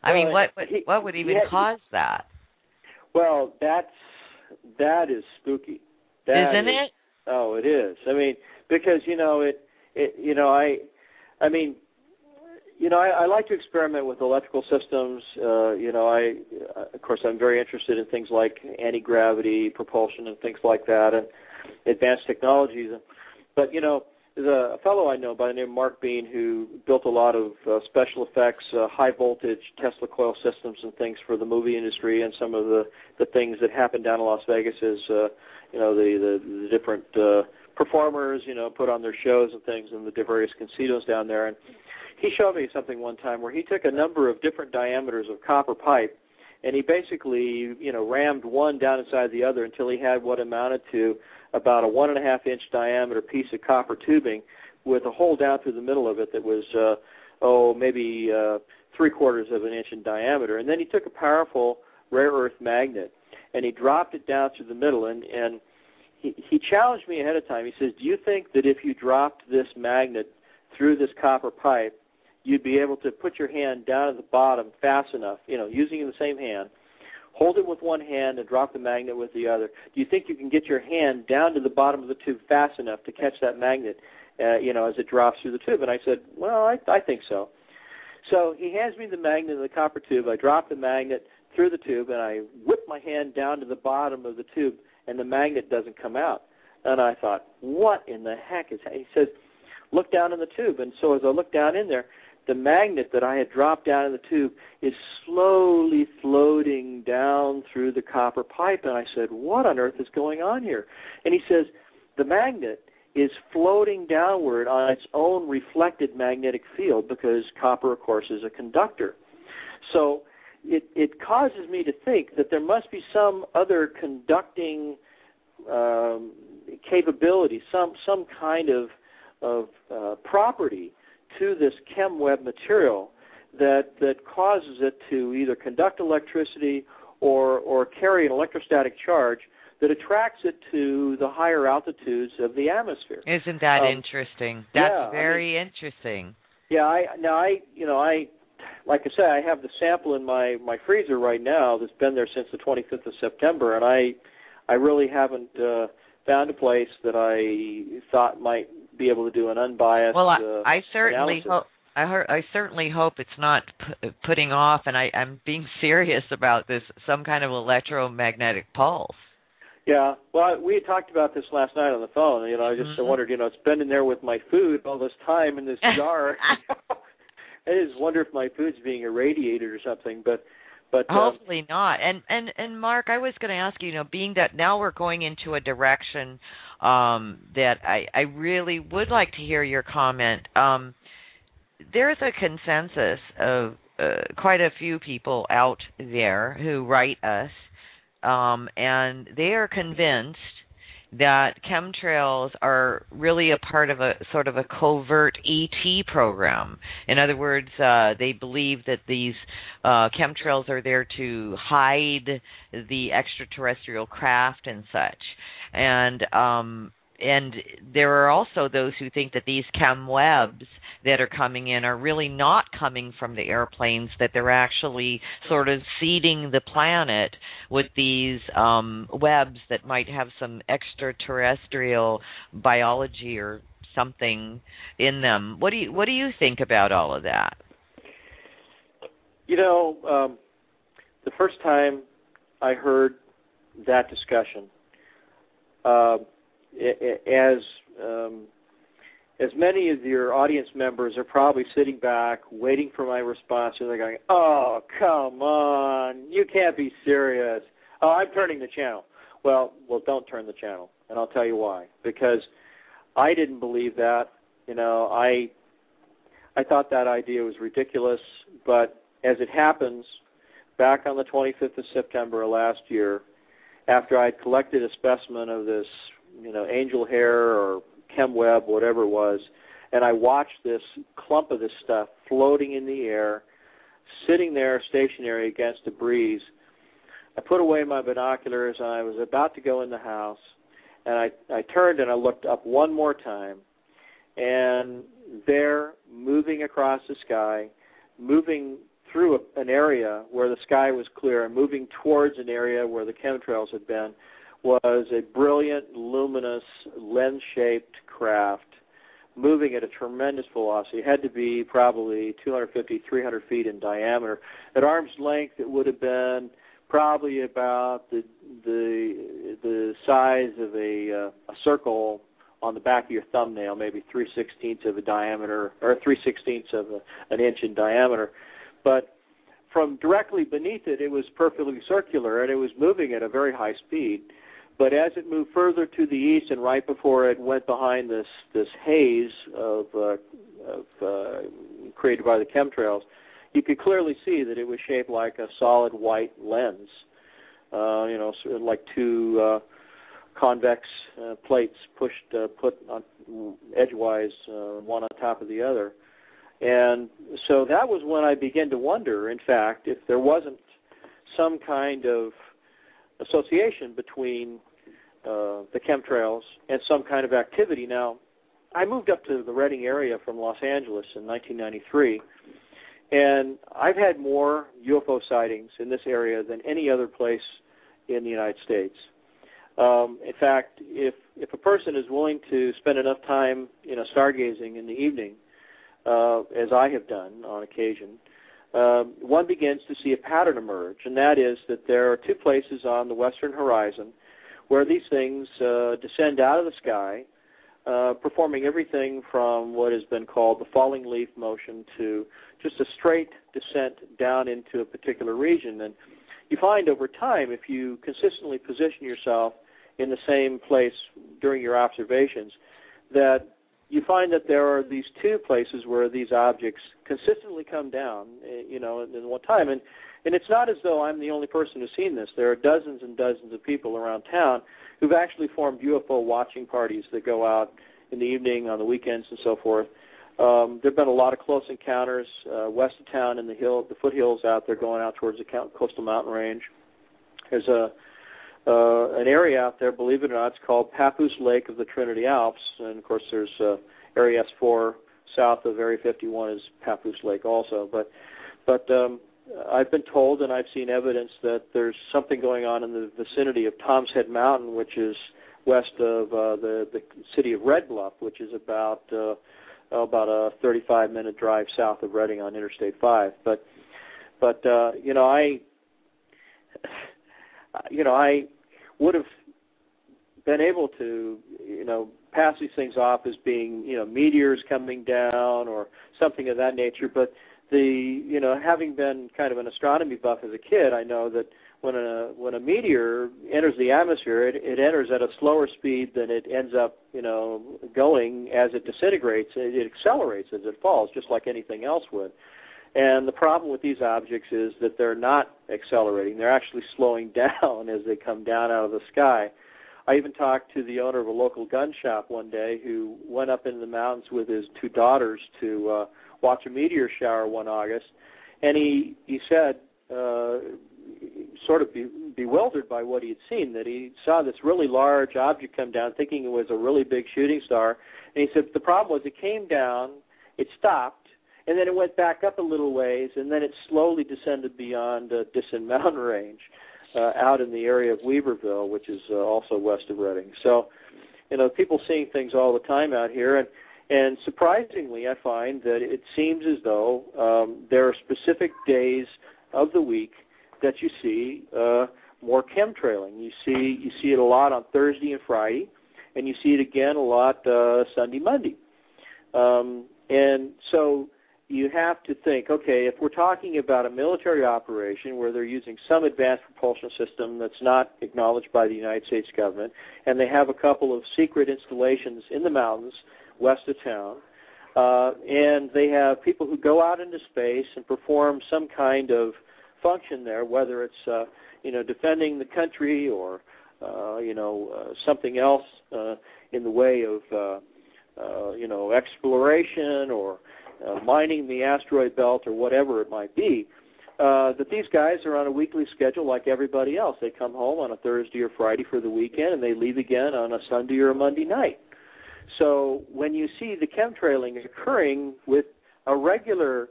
I mean, what would even cause that? Well, that is spooky. Isn't it? Oh, it is. I mean, because I like to experiment with electrical systems. Of course, I'm very interested in things like anti-gravity propulsion and things like that, and advanced technologies. But there's a fellow I know by the name of Mark Bean who built a lot of special effects, high voltage Tesla coil systems and things for the movie industry, and some of the things that happen down in Las Vegas is the different performers put on their shows and things in the various casinos down there. And he showed me something one time where he took a number of different diameters of copper pipe, and he basically rammed one down inside the other until he had what amounted to about a 1.5-inch diameter piece of copper tubing with a hole down through the middle of it that was, maybe 3/4 of an inch in diameter. And then he took a powerful rare earth magnet and he dropped it down through the middle. And he challenged me ahead of time. He says, do you think that if you dropped this magnet through this copper pipe, you'd be able to put your hand down at the bottom fast enough, using the same hand, hold it with one hand and drop the magnet with the other? Do you think you can get your hand down to the bottom of the tube fast enough to catch that magnet, as it drops through the tube? And I said, well, I think so. So he hands me the magnet in the copper tube. I drop the magnet through the tube, and I whip my hand down to the bottom of the tube, and the magnet doesn't come out. And I thought, what in the heck is that? He says, look down in the tube. And so as I look down in there, the magnet that I had dropped down in the tube is slowly floating down through the copper pipe. And I said, what on earth is going on here? And he says, the magnet is floating downward on its own reflected magnetic field because copper, of course, is a conductor. So it causes me to think that there must be some other conducting capability, some kind of property to this chem web material that causes it to either conduct electricity or carry an electrostatic charge that attracts it to the higher altitudes of the atmosphere. Isn't that interesting? That's very interesting. Like I said, I have the sample in my freezer right now that's been there since the 25th of September, and I really haven't found a place that I thought might be able to do an unbiased I certainly analysis. I certainly hope it's not putting off, and I'm being serious about this, some kind of electromagnetic pulse. Yeah, well, we had talked about this last night on the phone. I just wondered, it's been in there with my food all this time in this jar. I just wonder if my food's being irradiated or something, but hopefully not. And Mark, I was going to ask you, being that now we're going into a direction that I really would like to hear your comment. There's a consensus of quite a few people out there who write us, and they are convinced that chemtrails are really a part of a sort of a covert ET program. In other words, they believe that these chemtrails are there to hide the extraterrestrial craft and such. And there are also those who think that these chem webs that are coming in are really not coming from the airplanes, that they're actually sort of seeding the planet with these webs that might have some extraterrestrial biology or something in them. What do you think about all of that? The first time I heard that discussion, as many of your audience members are probably sitting back waiting for my response, and they're going, "Oh, come on, you can't be serious. Oh, I'm turning the channel." Well, don't turn the channel, and I'll tell you why. Because I didn't believe that. I thought that idea was ridiculous, but as it happens, back on the 25th of September last year, after I'd collected a specimen of this, angel hair or chem web, whatever it was, and I watched this clump of this stuff floating in the air, sitting there stationary against a breeze, I put away my binoculars and I was about to go in the house, and I turned and I looked up one more time, and there, moving across the sky, moving through an area where the sky was clear and moving towards an area where the chemtrails had been, was a brilliant, luminous, lens-shaped craft moving at a tremendous velocity. It had to be probably 250, 300 feet in diameter. At arm's length, it would have been probably about the size of a circle on the back of your thumbnail, maybe 3/16 of a diameter, or 3/16 of an inch in diameter. But from directly beneath it, it was perfectly circular, and it was moving at a very high speed. But as it moved further to the east, and right before it went behind this haze of created by the chemtrails, you could clearly see that it was shaped like a solid white lens, sort of like two convex plates put on edgewise, one on top of the other. And so that was when I began to wonder, in fact, if there wasn't some kind of association between the chemtrails and some kind of activity. Now, I moved up to the Redding area from Los Angeles in 1993, and I've had more UFO sightings in this area than any other place in the United States. In fact, if a person is willing to spend enough time, stargazing in the evening, as I have done on occasion, one begins to see a pattern emerge, and that is that there are two places on the western horizon where these things descend out of the sky, performing everything from what has been called the falling leaf motion to just a straight descent down into a particular region. And you find over time, if you consistently position yourself in the same place during your observations, that you find that there are these two places where these objects consistently come down, in one time. And it's not as though I'm the only person who's seen this. There are dozens and dozens of people around town who've actually formed UFO watching parties that go out in the evening, on the weekends, and so forth. There have been a lot of close encounters west of town in the foothills out there going out towards the coastal mountain range. There's an area out there, believe it or not, it's called Papoose Lake of the Trinity Alps, and of course there's Area S4 south of Area 51 is Papoose Lake also. But I've been told, and I've seen evidence, that there's something going on in the vicinity of Tom's Head Mountain, which is west of the city of Red Bluff, which is about a 35-minute drive south of Redding on Interstate 5. But you know, I would have been able to, you know, pass these things off as being, you know, meteors coming down or something of that nature. But you know, having been kind of an astronomy buff as a kid, I know that when a meteor enters the atmosphere, it enters at a slower speed than it ends up, you know, going as it disintegrates. It accelerates as it falls, just like anything else would. And the problem with these objects is that they're not accelerating. They're actually slowing down as they come down out of the sky. I even talked to the owner of a local gun shop one day who went up into the mountains with his two daughters to watch a meteor shower one August, and he said, sort of bewildered by what he had seen, that he saw this really large object come down thinking it was a really big shooting star, and he said the problem was it came down, it stopped, and then it went back up a little ways, and then it slowly descended beyond Disson Mountain Range out in the area of Weaverville, which is also west of Redding. So, you know, people seeing things all the time out here, and surprisingly, I find that it seems as though there are specific days of the week that you see more chemtrailing. You see it a lot on Thursday and Friday, and you see it again a lot Sunday, Monday. And so you have to think, okay, if we're talking about a military operation where they're using some advanced propulsion system that's not acknowledged by the United States government, and they have a couple of secret installations in the mountains west of town, and they have people who go out into space and perform some kind of function there, whether it's you know, defending the country or you know, something else in the way of you know, exploration or mining the asteroid belt or whatever it might be, that these guys are on a weekly schedule like everybody else. They come home on a Thursday or Friday for the weekend, and they leave again on a Sunday or a Monday night. So when you see the chemtrailing occurring with a regular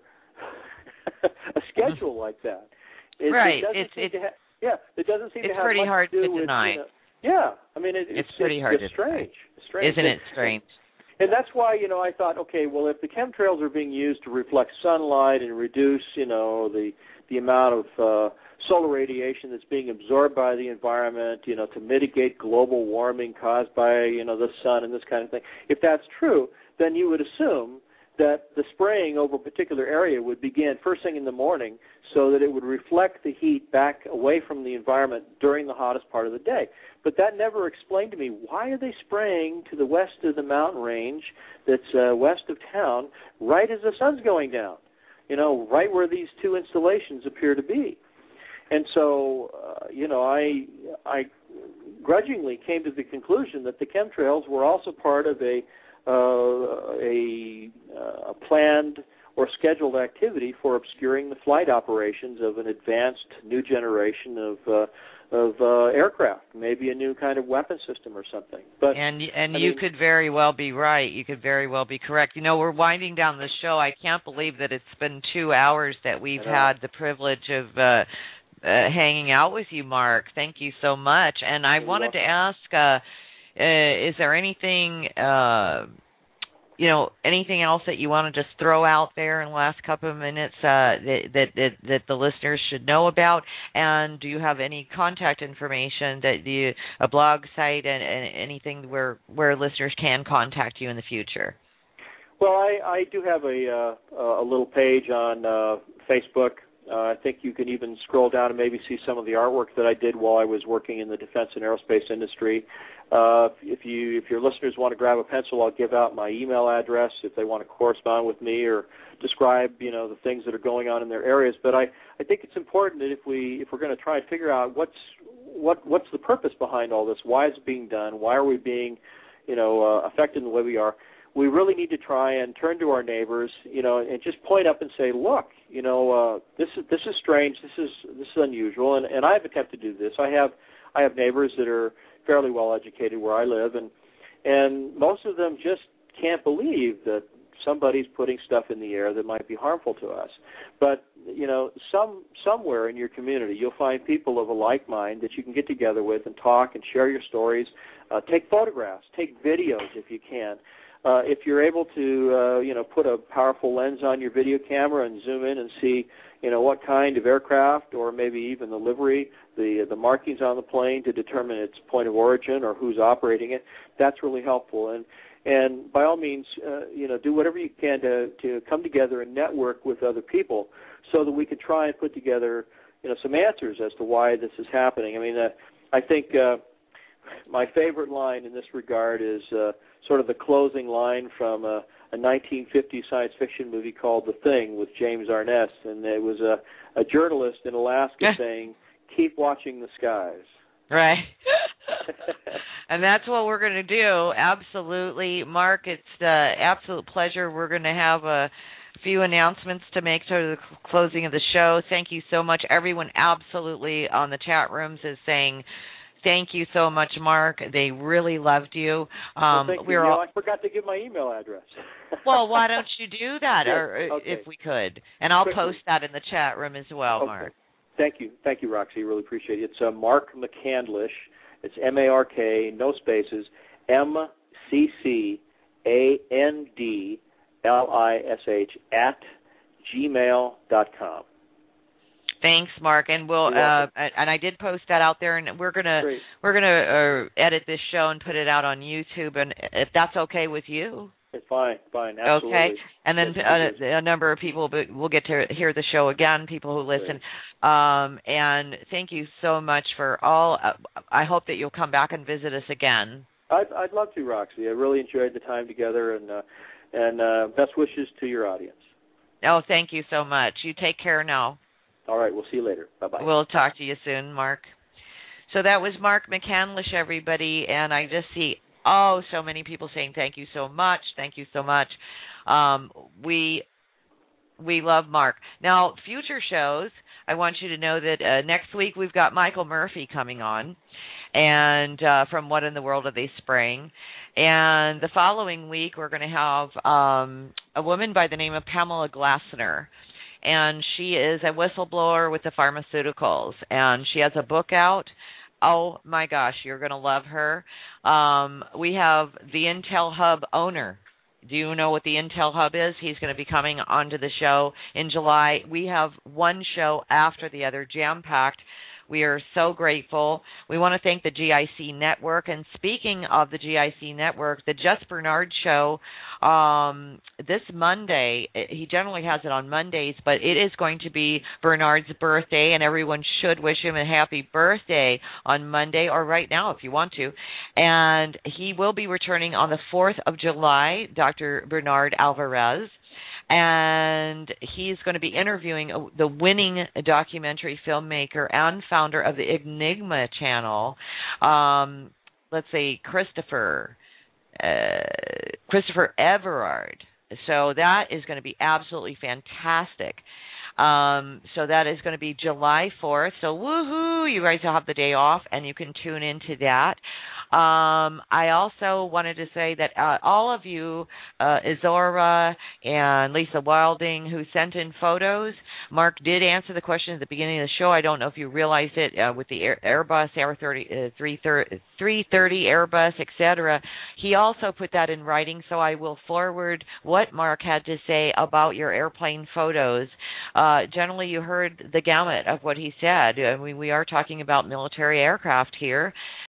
a schedule like that, it doesn't seem to it's have pretty much hard to do to with, deny. you know, yeah, I mean, it's pretty hard to strange. deny. It's strange, isn't it strange? And that's why, you know, I thought, okay, well, if the chemtrails are being used to reflect sunlight and reduce, you know, the amount of solar radiation that's being absorbed by the environment, you know, to mitigate global warming caused by, you know, the sun and this kind of thing, if that's true, then you would assume that the spraying over a particular area would begin first thing in the morning so that it would reflect the heat back away from the environment during the hottest part of the day. But that never explained to me, why are they spraying to the west of the mountain range that's west of town right as the sun's going down, you know, right where these two installations appear to be. And so, you know, I grudgingly came to the conclusion that the chemtrails were also part of a planned or scheduled activity for obscuring the flight operations of an advanced new generation of aircraft, maybe a new kind of weapon system or something. But you could very well be right. You could very well be correct. You know, we're winding down the show. I can't believe that it's been 2 hours that we've had the privilege of hanging out with you, Mark. Thank you so much. And I wanted to ask, is there anything, you know, anything else that you want to just throw out there in the last couple of minutes that the listeners should know about? And do you have any contact information, a blog site and anything where listeners can contact you in the future? Well, I do have a little page on Facebook. I think you can even scroll down and maybe see some of the artwork that I did while I was working in the defense and aerospace industry. If your listeners want to grab a pencil, I'll give out my email address if they want to correspond with me or describe, you know, the things that are going on in their areas. But I think it's important that if we're going to try and figure out what's the purpose behind all this, why is it being done, why are we being, you know, affected in the way we are, we really need to try and turn to our neighbors, you know, and just point up and say, look, you know, this is strange, this is unusual, and I've attempted to do this. I have neighbors that are fairly well educated where I live, and most of them just can't believe that somebody's putting stuff in the air that might be harmful to us. But, somewhere in your community, you'll find people of a like mind that you can get together with and talk and share your stories. Take photographs, take videos if you can. If you're able to, put a powerful lens on your video camera and zoom in and see, what kind of aircraft or maybe even the livery, the markings on the plane to determine its point of origin or who's operating it, that's really helpful. And by all means, do whatever you can to come together and network with other people so that we can try and put together, some answers as to why this is happening. I mean, I think my favorite line in this regard is sort of the closing line from a 1950 science fiction movie called The Thing with James Arness, and it was a journalist in Alaska saying, "Keep watching the skies." Right. And that's what we're going to do. Absolutely. Mark, it's an absolute pleasure. We're going to have a few announcements to make to the closing of the show. Thank you so much. Everyone absolutely on the chat rooms is saying thank you so much, Mark. They really loved you. Well, thank you. I forgot to give my email address. Well, why don't you do that, okay. if we could? And I'll post that in the chat room as well, okay. Mark. Thank you, Roxy. Really appreciate it. It's Mark McCandlish. It's MARK, no spaces, MCCANDLISH @gmail.com. Thanks, Mark, and we'll and I did post that out there, and we're gonna edit this show and put it out on YouTube, and if that's okay with you. It's fine, absolutely. Okay, and then a number of people will get to hear the show again, people who listen. And thank you so much for all. I hope that you'll come back and visit us again. I'd love to, Roxy. I really enjoyed the time together, and best wishes to your audience. Oh, thank you so much. You take care now. All right, we'll see you later. Bye-bye. We'll talk to you soon, Mark. So that was Mark McCandlish, everybody, and I just see so many people saying thank you so much. Thank you so much. We love Mark. Now, future shows, I want you to know that next week we've got Michael Murphy coming on, and from What in the World Are They Spraying? And the following week we're going to have a woman by the name of Pamela Glassner. And she is a whistleblower with the pharmaceuticals, and she has a book out. Oh, my gosh, you're going to love her. We have the Intel Hub owner. Do you know what the Intel Hub is? He's going to be coming onto the show in July. We have one show after the other, jam-packed. We are so grateful. We want to thank the GIC Network. And speaking of the GIC Network, the Just Bernard Show, this Monday, he generally has it on Mondays, but it is going to be Bernard's birthday, and everyone should wish him a happy birthday on Monday or right now if you want to. And he will be returning on the 4th of July, Dr. Bernard Alvarez. And he's going to be interviewing the winning documentary filmmaker and founder of the Enigma channel, let's say Christopher Everard. So that is going to be absolutely fantastic. So that is going to be July 4th. So woohoo, you guys will have the day off, and you can tune into that. I also wanted to say that all of you, Izora and Lisa Wilding, who sent in photos, Mark did answer the question at the beginning of the show. I don't know if you realized it with the Airbus, 330 Airbus, etc. He also put that in writing, so I will forward what Mark had to say about your airplane photos. Generally, you heard the gamut of what he said. I mean, we are talking about military aircraft here.